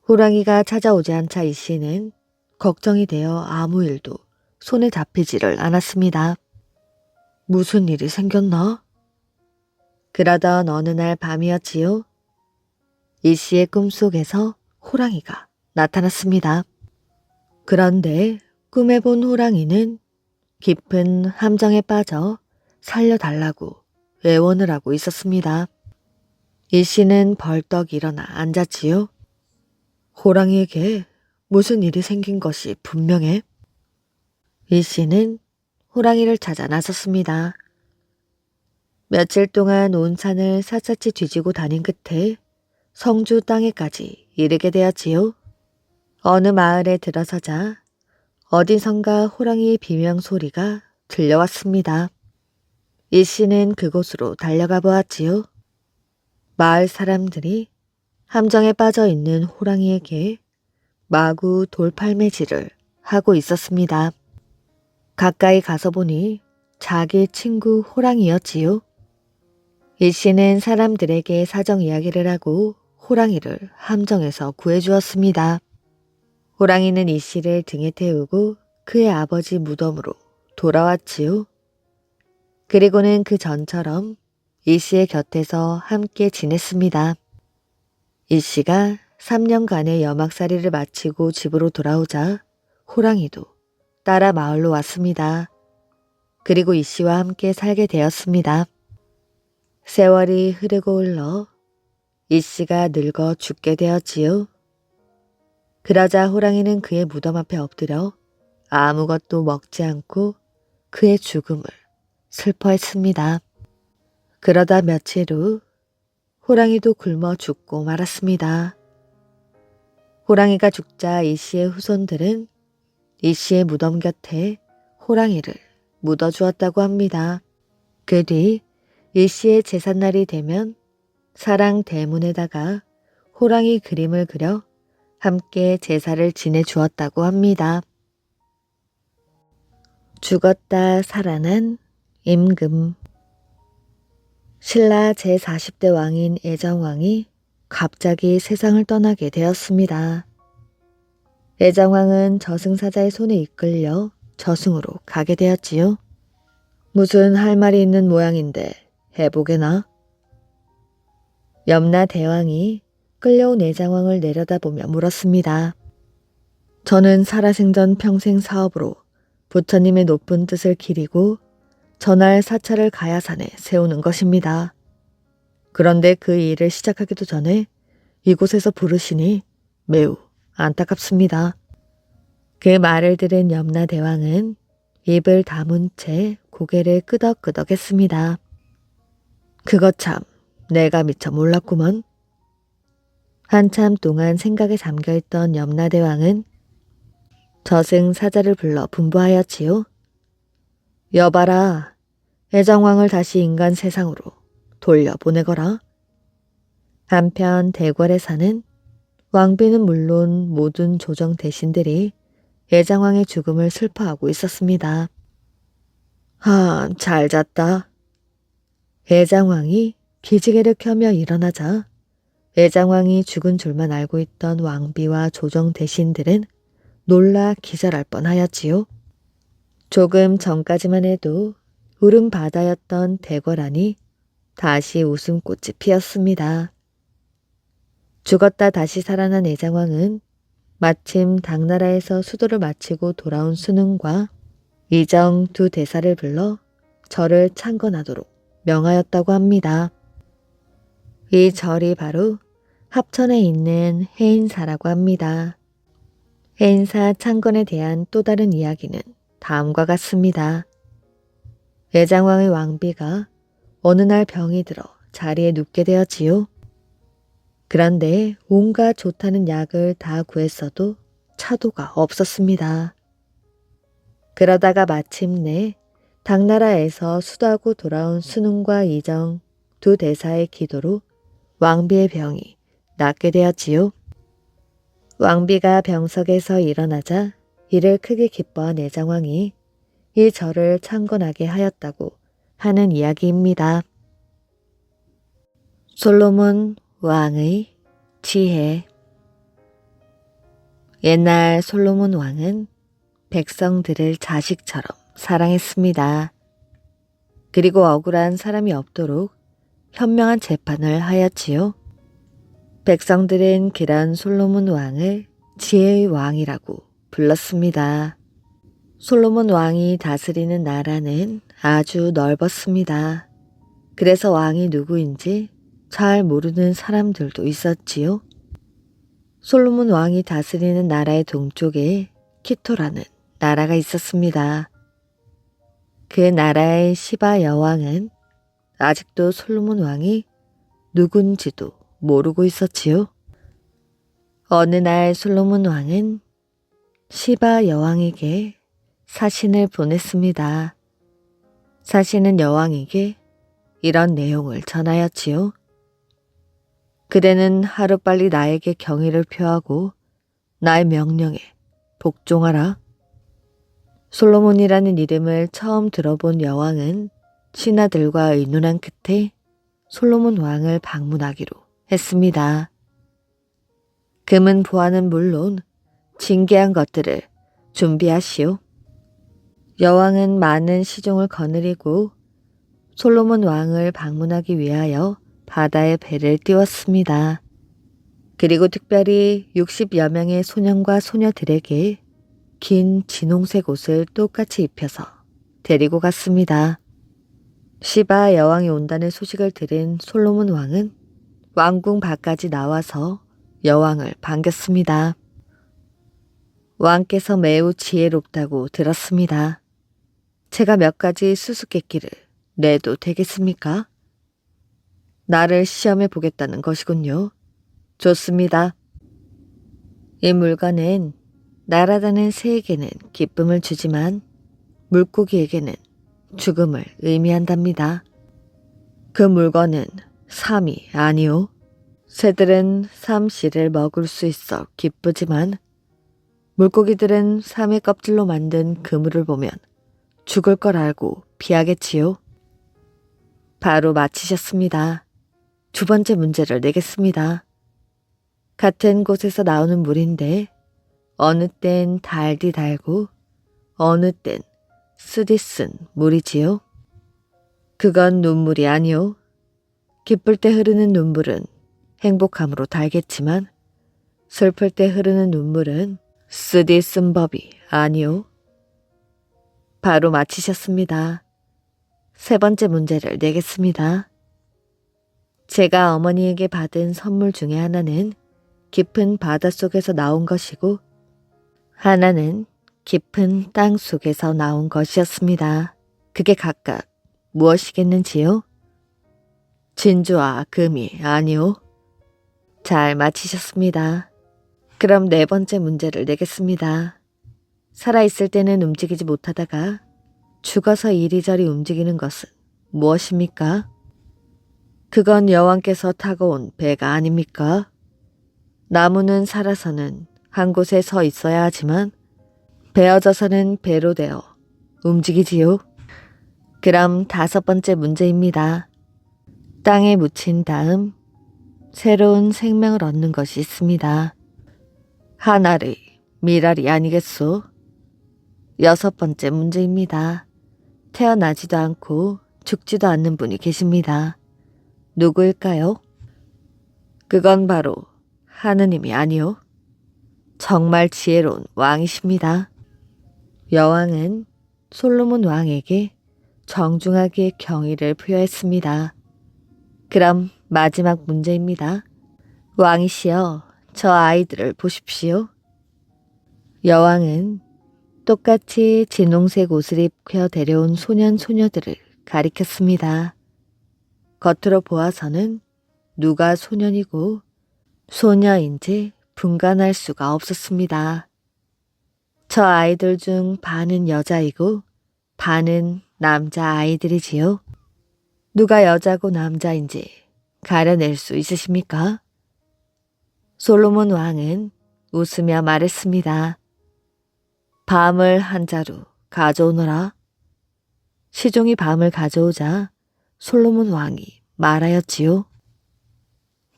호랑이가 찾아오지 않자 이 씨는 걱정이 되어 아무 일도 손에 잡히지를 않았습니다. 무슨 일이 생겼나? 그러던 어느 날 밤이었지요. 이 씨의 꿈속에서 호랑이가 나타났습니다. 그런데 꿈에 본 호랑이는 깊은 함정에 빠져 살려달라고 애원을 하고 있었습니다. 이 씨는 벌떡 일어나 앉았지요. 호랑이에게 무슨 일이 생긴 것이 분명해. 이 씨는 호랑이를 찾아 나섰습니다. 며칠 동안 온 산을 샅샅이 뒤지고 다닌 끝에 성주 땅에까지 이르게 되었지요. 어느 마을에 들어서자 어디선가 호랑이의 비명 소리가 들려왔습니다. 이 씨는 그곳으로 달려가 보았지요. 마을 사람들이 함정에 빠져 있는 호랑이에게 마구 돌팔매질을 하고 있었습니다. 가까이 가서 보니 자기 친구 호랑이였지요. 이 씨는 사람들에게 사정 이야기를 하고 호랑이를 함정에서 구해주었습니다. 호랑이는 이 씨를 등에 태우고 그의 아버지 무덤으로 돌아왔지요. 그리고는 그 전처럼 이 씨의 곁에서 함께 지냈습니다. 이 씨가 3년간의 염악살이를 마치고 집으로 돌아오자 호랑이도 따라 마을로 왔습니다. 그리고 이 씨와 함께 살게 되었습니다. 세월이 흐르고 흘러 이 씨가 늙어 죽게 되었지요. 그러자 호랑이는 그의 무덤 앞에 엎드려 아무것도 먹지 않고 그의 죽음을 슬퍼했습니다. 그러다 며칠 후 호랑이도 굶어 죽고 말았습니다. 호랑이가 죽자 이 씨의 후손들은 이 씨의 무덤 곁에 호랑이를 묻어주었다고 합니다. 그 뒤 이 씨의 제삿날이 되면 사랑 대문에다가 호랑이 그림을 그려 함께 제사를 지내주었다고 합니다. 죽었다 살아난 임금. 신라 제40대 왕인 애정왕이 갑자기 세상을 떠나게 되었습니다. 애정왕은 저승사자의 손에 이끌려 저승으로 가게 되었지요. 무슨 할 말이 있는 모양인데 해보게나? 염라대왕이 끌려온 애정왕을 내려다보며 물었습니다. 저는 살아생전 평생 사업으로 부처님의 높은 뜻을 기리고 전할 사찰을 가야산에 세우는 것입니다. 그런데 그 일을 시작하기도 전에 이곳에서 부르시니 매우 안타깝습니다. 그 말을 들은 염라대왕은 입을 다문 채 고개를 끄덕끄덕했습니다. 그것 참 내가 미처 몰랐구먼. 한참 동안 생각에 잠겨있던 염라대왕은 저승사자를 불러 분부하였지요. 여봐라, 애정왕을 다시 인간 세상으로 돌려보내거라. 한편 대궐에 사는 왕비는 물론 모든 조정 대신들이 애정왕의 죽음을 슬퍼하고 있었습니다. 잘 잤다. 애정왕이 기지개를 켜며 일어나자 애정왕이 죽은 줄만 알고 있던 왕비와 조정 대신들은 놀라 기절할 뻔하였지요. 조금 전까지만 해도 울음 바다였던 대궐 안이 다시 웃음꽃이 피었습니다. 죽었다 다시 살아난 애정왕은 마침 당나라에서 수도를 마치고 돌아온 순응과 이정 두 대사를 불러 절을 창건하도록 명하였다고 합니다. 이 절이 바로 합천에 있는 해인사라고 합니다. 해인사 창건에 대한 또 다른 이야기는 다음과 같습니다. 애정왕의 왕비가 어느 날 병이 들어 자리에 눕게 되었지요. 그런데 온갖 좋다는 약을 다 구했어도 차도가 없었습니다. 그러다가 마침내 당나라에서 수도하고 돌아온 순응과 이정 두 대사의 기도로 왕비의 병이 낫게 되었지요. 왕비가 병석에서 일어나자 이를 크게 기뻐한 애정왕이 이 절을 창건하게 하였다고 하는 이야기입니다. 솔로몬 왕의 지혜. 옛날 솔로몬 왕은 백성들을 자식처럼 사랑했습니다. 그리고 억울한 사람이 없도록 현명한 재판을 하였지요. 백성들은 그런 솔로몬 왕을 지혜의 왕이라고 불렀습니다. 솔로몬 왕이 다스리는 나라는 아주 넓었습니다. 그래서 왕이 누구인지 잘 모르는 사람들도 있었지요. 솔로몬 왕이 다스리는 나라의 동쪽에 키토라는 나라가 있었습니다. 그 나라의 시바 여왕은 아직도 솔로몬 왕이 누군지도 모르고 있었지요. 어느 날 솔로몬 왕은 시바 여왕에게 사신을 보냈습니다. 사신은 여왕에게 이런 내용을 전하였지요. 그대는 하루빨리 나에게 경의를 표하고 나의 명령에 복종하라. 솔로몬이라는 이름을 처음 들어본 여왕은 신하들과 의논한 끝에 솔로몬 왕을 방문하기로 했습니다. 금은 보화는 물론 진귀한 것들을 준비하시오. 여왕은 많은 시종을 거느리고 솔로몬 왕을 방문하기 위하여 바다에 배를 띄웠습니다. 그리고 특별히 60여 명의 소년과 소녀들에게 긴 진홍색 옷을 똑같이 입혀서 데리고 갔습니다. 시바 여왕이 온다는 소식을 들은 솔로몬 왕은 왕궁 밖까지 나와서 여왕을 반겼습니다. 왕께서 매우 지혜롭다고 들었습니다. 제가 몇 가지 수수께끼를 내도 되겠습니까? 나를 시험해 보겠다는 것이군요. 좋습니다. 이 물건은 날아다니는 새에게는 기쁨을 주지만 물고기에게는 죽음을 의미한답니다. 그 물건은 삶이 아니오. 새들은 삶씨를 먹을 수 있어 기쁘지만 물고기들은 삶의 껍질로 만든 그물을 보면 죽을 걸 알고 피하겠지요. 바로 맞히셨습니다. 두 번째 문제를 내겠습니다. 같은 곳에서 나오는 물인데 어느 땐 달디 달고 어느 땐 쓰디 쓴 물이지요. 그건 눈물이 아니오. 기쁠 때 흐르는 눈물은 행복함으로 달겠지만 슬플 때 흐르는 눈물은 쓰디 쓴 법이 아니오. 바로 맞히셨습니다. 세 번째 문제를 내겠습니다. 제가 어머니에게 받은 선물 중에 하나는 깊은 바닷속에서 나온 것이고 하나는 깊은 땅 속에서 나온 것이었습니다. 그게 각각 무엇이겠는지요? 진주와 금이 아니오. 잘 맞히셨습니다. 그럼 네 번째 문제를 내겠습니다. 살아있을 때는 움직이지 못하다가 죽어서 이리저리 움직이는 것은 무엇입니까? 그건 여왕께서 타고 온 배가 아닙니까? 나무는 살아서는 한 곳에 서 있어야 하지만 베어져서는 배로 되어 움직이지요. 그럼 다섯 번째 문제입니다. 땅에 묻힌 다음 새로운 생명을 얻는 것이 있습니다. 하나의 미랄이 아니겠소? 여섯 번째 문제입니다. 태어나지도 않고 죽지도 않는 분이 계십니다. 누구일까요? 그건 바로 하느님이 아니오. 정말 지혜로운 왕이십니다. 여왕은 솔로몬 왕에게 정중하게 경의를 표했습니다. 그럼 마지막 문제입니다. 왕이시여, 저 아이들을 보십시오. 여왕은 똑같이 진홍색 옷을 입혀 데려온 소년 소녀들을 가리켰습니다. 겉으로 보아서는 누가 소년이고 소녀인지 분간할 수가 없었습니다. 저 아이들 중 반은 여자이고 반은 남자 아이들이지요. 누가 여자고 남자인지 가려낼 수 있으십니까? 솔로몬 왕은 웃으며 말했습니다. 밤을 한 자루 가져오너라. 시종이 밤을 가져오자 솔로몬 왕이 말하였지요.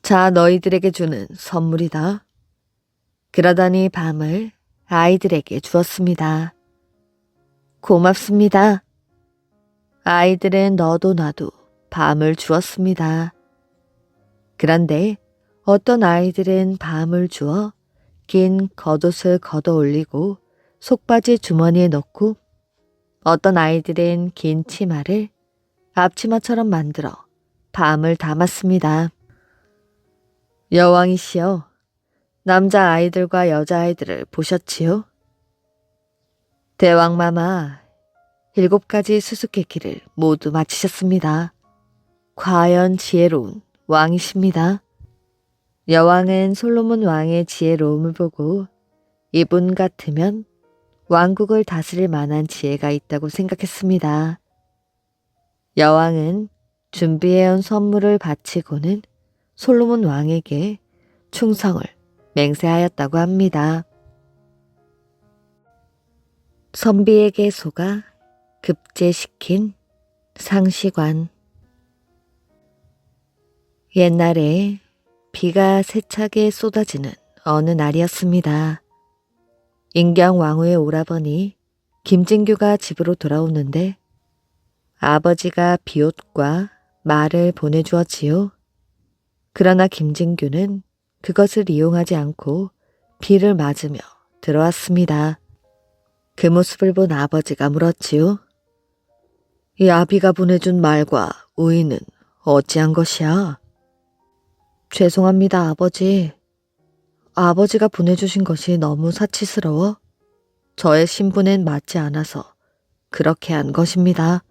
자, 너희들에게 주는 선물이다. 그러더니 밤을 아이들에게 주었습니다. 고맙습니다. 아이들은 너도 나도 밤을 주었습니다. 그런데 어떤 아이들은 밤을 주어 긴 겉옷을 걷어 올리고 속바지 주머니에 넣고 어떤 아이들은 긴 치마를 앞치마처럼 만들어 밤을 담았습니다. 여왕이시여, 남자 아이들과 여자 아이들을 보셨지요? 대왕마마, 7가지 수수께끼를 모두 마치셨습니다. 과연 지혜로운 왕이십니다. 여왕은 솔로몬 왕의 지혜로움을 보고 이분 같으면 왕국을 다스릴 만한 지혜가 있다고 생각했습니다. 여왕은 준비해온 선물을 바치고는 솔로몬 왕에게 충성을 맹세하였다고 합니다. 선비에게 속아 급제시킨 상시관. 옛날에 비가 세차게 쏟아지는 어느 날이었습니다. 인경왕후의 오라버니 김진규가 집으로 돌아오는데 아버지가 비옷과 말을 보내주었지요. 그러나 김진규는 그것을 이용하지 않고 비를 맞으며 들어왔습니다. 그 모습을 본 아버지가 물었지요. 이 아비가 보내준 말과 우유는 어찌한 것이야? 죄송합니다, 아버지. 아버지가 보내주신 것이 너무 사치스러워 저의 신분엔 맞지 않아서 그렇게 한 것입니다.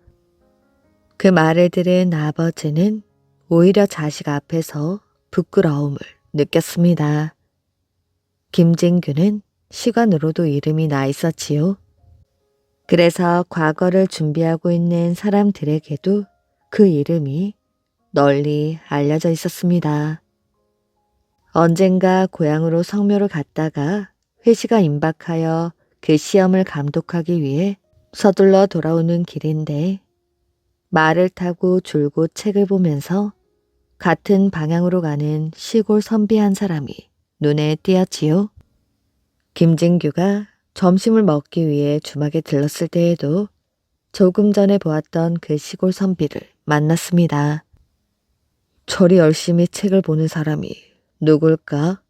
그 말을 들은 아버지는 오히려 자식 앞에서 부끄러움을 느꼈습니다. 김진규는 시관으로도 이름이 나 있었지요. 그래서 과거를 준비하고 있는 사람들에게도 그 이름이 널리 알려져 있었습니다. 언젠가 고향으로 성묘를 갔다가 회시가 임박하여 그 시험을 감독하기 위해 서둘러 돌아오는 길인데 말을 타고 줄곧 책을 보면서 같은 방향으로 가는 시골 선비 한 사람이 눈에 띄었지요. 김진규가 점심을 먹기 위해 주막에 들렀을 때에도 조금 전에 보았던 그 시골 선비를 만났습니다. 저리 열심히 책을 보는 사람이 누굴까?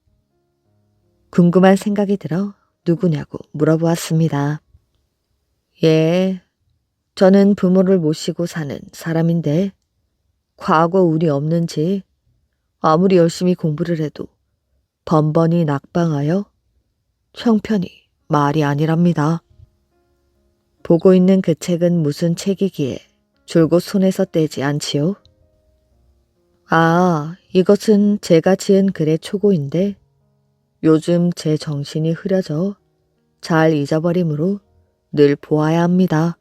궁금한 생각이 들어 누구냐고 물어보았습니다. 예, 저는 부모를 모시고 사는 사람인데 과거 운이 없는지 아무리 열심히 공부를 해도 번번이 낙방하여 형편이 말이 아니랍니다. 보고 있는 그 책은 무슨 책이기에 줄곧 손에서 떼지 않지요? 아, 이것은 제가 지은 글의 초고인데 요즘 제 정신이 흐려져 잘 잊어버리므로 늘 보아야 합니다.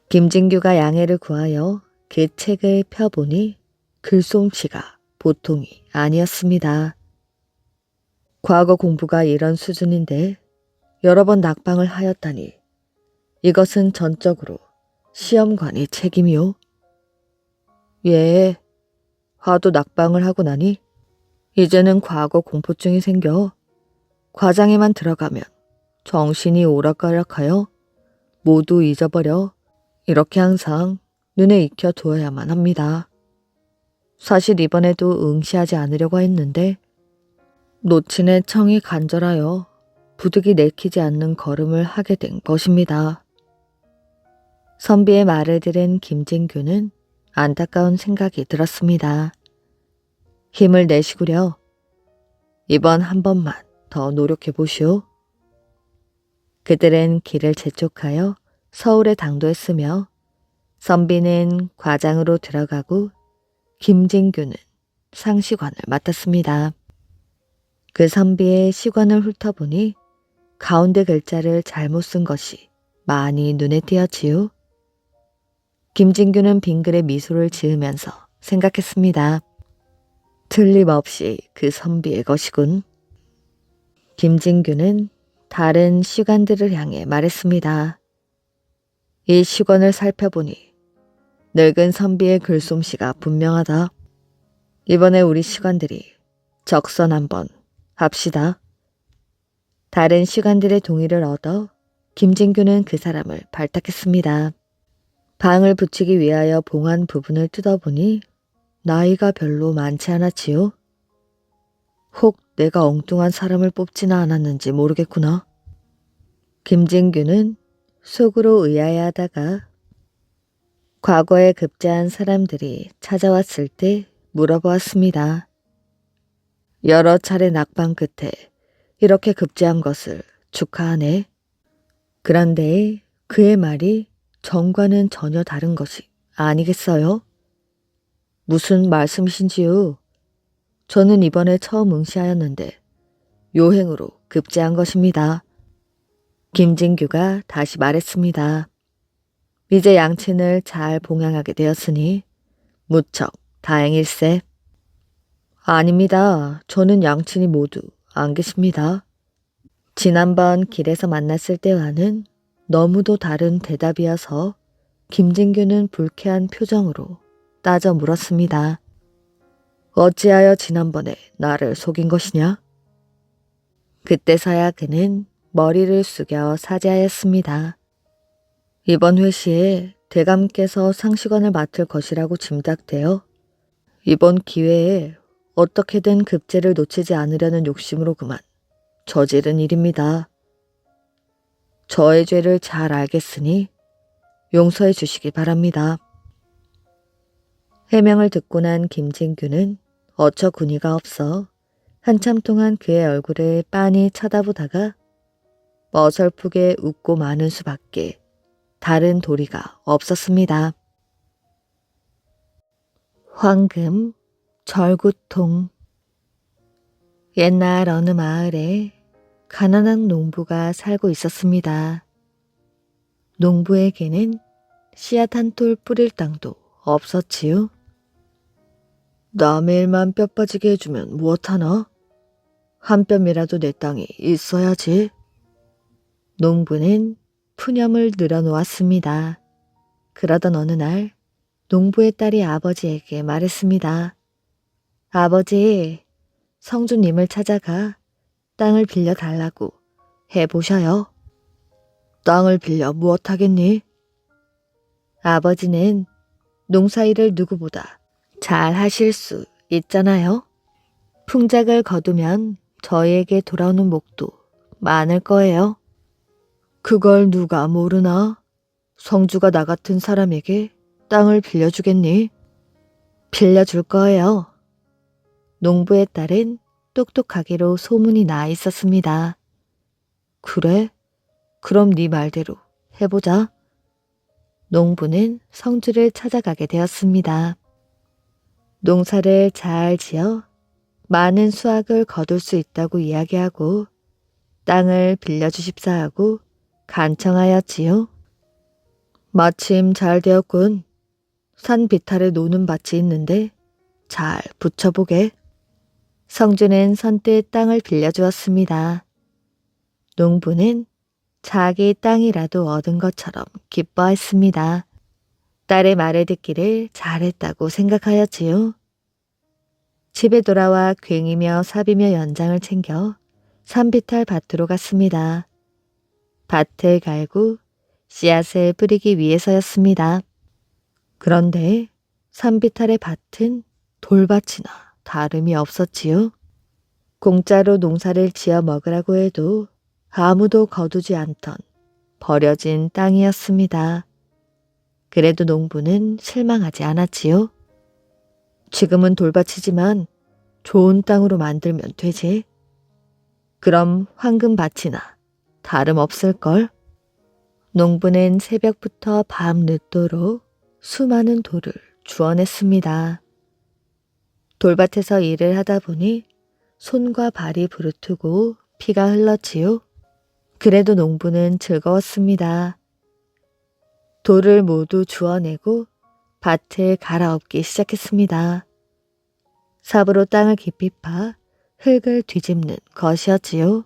김진규가 양해를 구하여 그 책을 펴보니 글솜씨가 보통이 아니었습니다. 과거 공부가 이런 수준인데 여러 번 낙방을 하였다니 이것은 전적으로 시험관의 책임이요. 예, 하도 낙방을 하고 나니 이제는 과거 공포증이 생겨 과장에만 들어가면 정신이 오락가락하여 모두 잊어버려 이렇게 항상 눈에 익혀 두어야만 합니다. 사실 이번에도 응시하지 않으려고 했는데 노친의 청이 간절하여 부득이 내키지 않는 걸음을 하게 된 것입니다. 선비의 말을 들은 김진규는 안타까운 생각이 들었습니다. 힘을 내시구려 이번 한 번만 더 노력해 보시오. 그들은 길을 재촉하여 서울에 당도했으며 선비는 과장으로 들어가고 김진규는 상시관을 맡았습니다. 그 선비의 시관을 훑어보니 가운데 글자를 잘못 쓴 것이 많이 눈에 띄었지요. 김진규는 빙글에 미소를 지으면서 생각했습니다. 틀림없이 그 선비의 것이군. 김진규는 다른 시관들을 향해 말했습니다. 이 시관을 살펴보니 늙은 선비의 글솜씨가 분명하다. 이번에 우리 시관들이 적선 한번 합시다. 다른 시관들의 동의를 얻어 김진규는 그 사람을 발탁했습니다. 방을 붙이기 위하여 봉한 부분을 뜯어보니 나이가 별로 많지 않았지요. 혹 내가 엉뚱한 사람을 뽑지는 않았는지 모르겠구나. 김진규는 속으로 의아해하다가 과거에 급제한 사람들이 찾아왔을 때 물어보았습니다. 여러 차례 낙방 끝에 이렇게 급제한 것을 축하하네. 그런데 그의 말이 전과는 전혀 다른 것이 아니겠어요? 무슨 말씀이신지요? 저는 이번에 처음 응시하였는데 요행으로 급제한 것입니다. 김진규가 다시 말했습니다. 이제 양친을 잘 봉양하게 되었으니 무척 다행일세. 아닙니다. 저는 양친이 모두 안 계십니다. 지난번 길에서 만났을 때와는 너무도 다른 대답이어서 김진규는 불쾌한 표정으로 따져 물었습니다. 어찌하여 지난번에 나를 속인 것이냐? 그때서야 그는 머리를 숙여 사죄하였습니다. 이번 회시에 대감께서 상시관을 맡을 것이라고 짐작되어 이번 기회에 어떻게든 급제를 놓치지 않으려는 욕심으로 그만 저지른 일입니다. 저의 죄를 잘 알겠으니 용서해 주시기 바랍니다. 해명을 듣고 난 김진규는 어처구니가 없어 한참 동안 그의 얼굴을 빤히 쳐다보다가 어설프게 웃고 마는 수밖에 다른 도리가 없었습니다. 황금, 절구통. 옛날 어느 마을에 가난한 농부가 살고 있었습니다. 농부에게는 씨앗 한 톨 뿌릴 땅도 없었지요. 남의 일만 뼈 빠지게 해주면 무엇하나? 한 뼘이라도 내 땅이 있어야지. 농부는 푸념을 늘어놓았습니다. 그러던 어느 날 농부의 딸이 아버지에게 말했습니다. 아버지, 성주님을 찾아가 땅을 빌려달라고 해보셔요. 땅을 빌려 무엇하겠니? 아버지는 농사일을 누구보다 잘 하실 수 있잖아요. 풍작을 거두면 저희에게 돌아오는 목도 많을 거예요. 그걸 누가 모르나? 성주가 나 같은 사람에게 땅을 빌려주겠니? 빌려줄 거예요. 농부의 딸은 똑똑하기로 소문이 나 있었습니다. 그래? 그럼 네 말대로 해보자. 농부는 성주를 찾아가게 되었습니다. 농사를 잘 지어 많은 수확을 거둘 수 있다고 이야기하고 땅을 빌려주십사 하고 간청하였지요. 마침 잘 되었군. 산 비탈에 노는 밭이 있는데 잘 붙여보게. 성주는 선뜻 땅을 빌려주었습니다. 농부는 자기 땅이라도 얻은 것처럼 기뻐했습니다. 딸의 말을 듣기를 잘했다고 생각하였지요. 집에 돌아와 괭이며 삽이며 연장을 챙겨 산비탈 밭으로 갔습니다. 밭을 갈고 씨앗을 뿌리기 위해서였습니다. 그런데 산비탈의 밭은 돌밭이나 다름이 없었지요. 공짜로 농사를 지어 먹으라고 해도 아무도 거두지 않던 버려진 땅이었습니다. 그래도 농부는 실망하지 않았지요. 지금은 돌밭이지만 좋은 땅으로 만들면 되지. 그럼 황금밭이나 다름없을걸. 농부는 새벽부터 밤 늦도록 수많은 돌을 주워냈습니다. 돌밭에서 일을 하다 보니 손과 발이 부르트고 피가 흘렀지요. 그래도 농부는 즐거웠습니다. 돌을 모두 주워내고 밭을 갈아엎기 시작했습니다. 삽으로 땅을 깊이 파 흙을 뒤집는 것이었지요.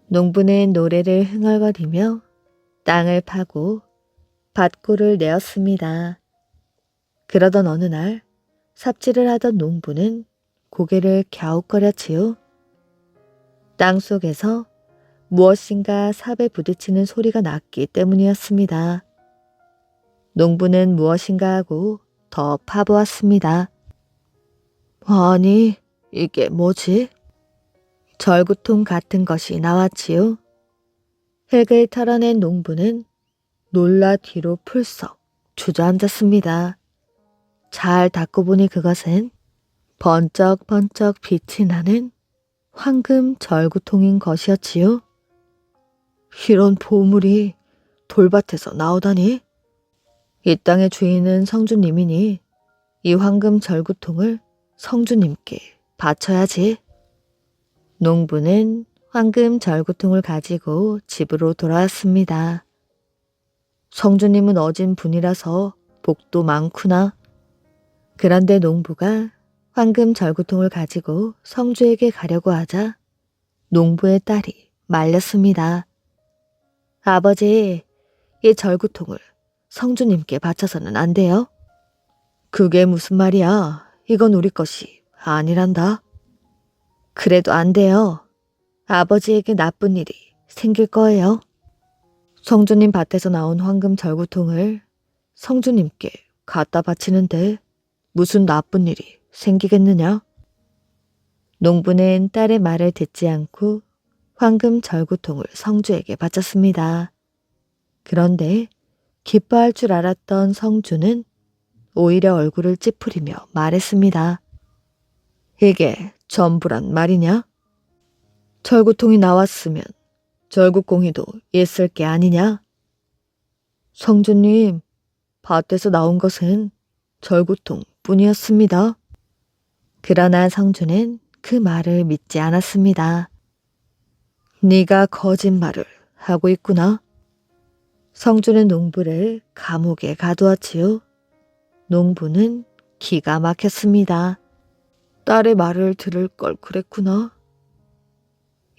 농부는 노래를 흥얼거리며 땅을 파고 밭골을 내었습니다. 그러던 어느 날 삽질을 하던 농부는 고개를 갸웃거렸지요. 땅속에서 무엇인가 삽에 부딪히는 소리가 났기 때문이었습니다. 농부는 무엇인가 하고 더 파보았습니다. 아니, 이게 뭐지? 절구통 같은 것이 나왔지요. 흙을 털어낸 농부는 놀라 뒤로 풀썩 주저앉았습니다. 잘 닦고 보니 그것은 번쩍번쩍 빛이 나는 황금 절구통인 것이었지요. 이런 보물이 돌밭에서 나오다니. 이 땅의 주인은 성주님이니 이 황금 절구통을 성주님께 바쳐야지. 농부는 황금 절구통을 가지고 집으로 돌아왔습니다. 성주님은 어진 분이라서 복도 많구나. 그런데 농부가 황금 절구통을 가지고 성주에게 가려고 하자 농부의 딸이 말렸습니다. 아버지, 이 절구통을 성주님께 바쳐서는 안 돼요? 그게 무슨 말이야? 이건 우리 것이 아니란다. 그래도 안 돼요. 아버지에게 나쁜 일이 생길 거예요. 성주님 밭에서 나온 황금 절구통을 성주님께 갖다 바치는데 무슨 나쁜 일이 생기겠느냐? 농부는 딸의 말을 듣지 않고 황금 절구통을 성주에게 바쳤습니다. 그런데 기뻐할 줄 알았던 성주는 오히려 얼굴을 찌푸리며 말했습니다. 이게 전부란 말이냐? 절구통이 나왔으면 절구공이도 있을 게 아니냐? 성주님, 밭에서 나온 것은 절구통 뿐이었습니다. 그러나 성주는 그 말을 믿지 않았습니다. 네가 거짓말을 하고 있구나. 성주는 농부를 감옥에 가두었지요. 농부는 기가 막혔습니다. 딸의 말을 들을 걸 그랬구나.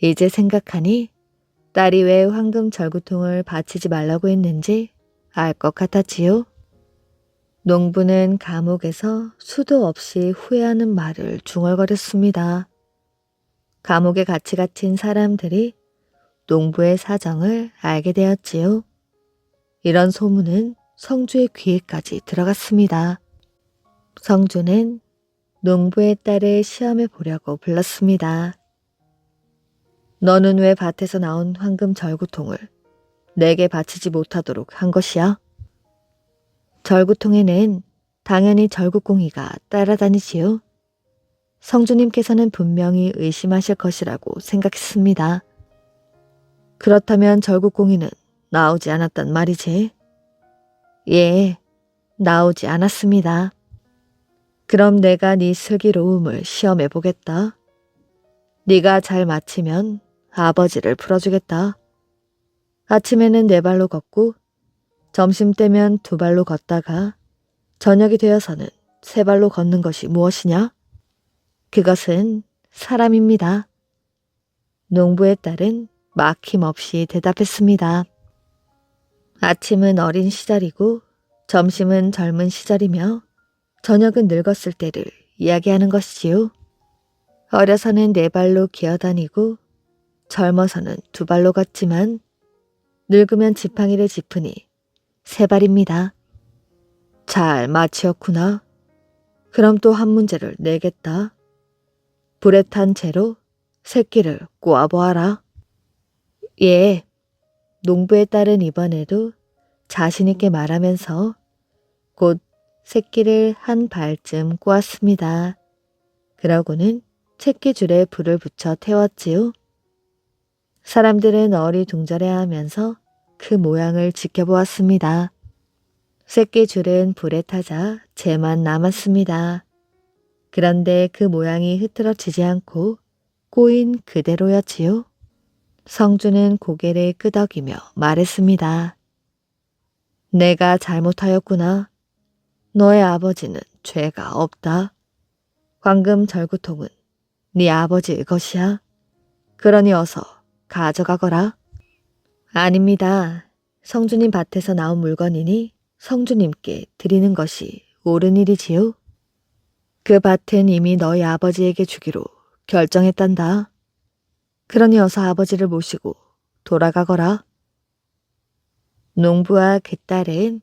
이제 생각하니 딸이 왜 황금 절구통을 바치지 말라고 했는지 알 것 같았지요. 농부는 감옥에서 수도 없이 후회하는 말을 중얼거렸습니다. 감옥에 같이 갇힌 사람들이 농부의 사정을 알게 되었지요. 이런 소문은 성주의 귀에까지 들어갔습니다. 성주는 농부의 딸을 시험해 보려고 불렀습니다. 너는 왜 밭에서 나온 황금 절구통을 내게 바치지 못하도록 한 것이야? 절구통에는 당연히 절구공이가 따라다니지요. 성주님께서는 분명히 의심하실 것이라고 생각했습니다. 그렇다면 절구공이는 나오지 않았단 말이지? 예, 나오지 않았습니다. 그럼 내가 네 슬기로움을 시험해 보겠다. 네가 잘 맞히면 아버지를 풀어주겠다. 아침에는 네 발로 걷고 점심때면 두 발로 걷다가 저녁이 되어서는 세 발로 걷는 것이 무엇이냐? 그것은 사람입니다. 농부의 딸은 막힘없이 대답했습니다. 아침은 어린 시절이고 점심은 젊은 시절이며 저녁은 늙었을 때를 이야기하는 것이지요. 어려서는 네 발로 기어다니고 젊어서는 두 발로 걷지만 늙으면 지팡이를 짚으니 세 발입니다. 잘 맞히었구나. 그럼 또 한 문제를 내겠다. 불에 탄 채로 새끼를 꼬아보아라. 예. 농부의 딸은 이번에도 자신있게 말하면서 곧 새끼를 한 발쯤 꼬았습니다. 그러고는 채끼줄에 불을 붙여 태웠지요. 사람들은 어리둥절해하면서 그 모양을 지켜보았습니다. 새끼줄은 불에 타자 재만 남았습니다. 그런데 그 모양이 흐트러지지 않고 꼬인 그대로였지요. 성주는 고개를 끄덕이며 말했습니다. 내가 잘못하였구나. 너의 아버지는 죄가 없다. 황금 절구통은 네 아버지의 것이야. 그러니 어서 가져가거라. 아닙니다. 성주님 밭에서 나온 물건이니 성주님께 드리는 것이 옳은 일이지요. 그 밭은 이미 너희 아버지에게 주기로 결정했단다. 그러니 어서 아버지를 모시고 돌아가거라. 농부와 그 딸은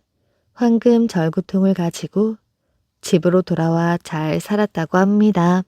황금 절구통을 가지고 집으로 돌아와 잘 살았다고 합니다.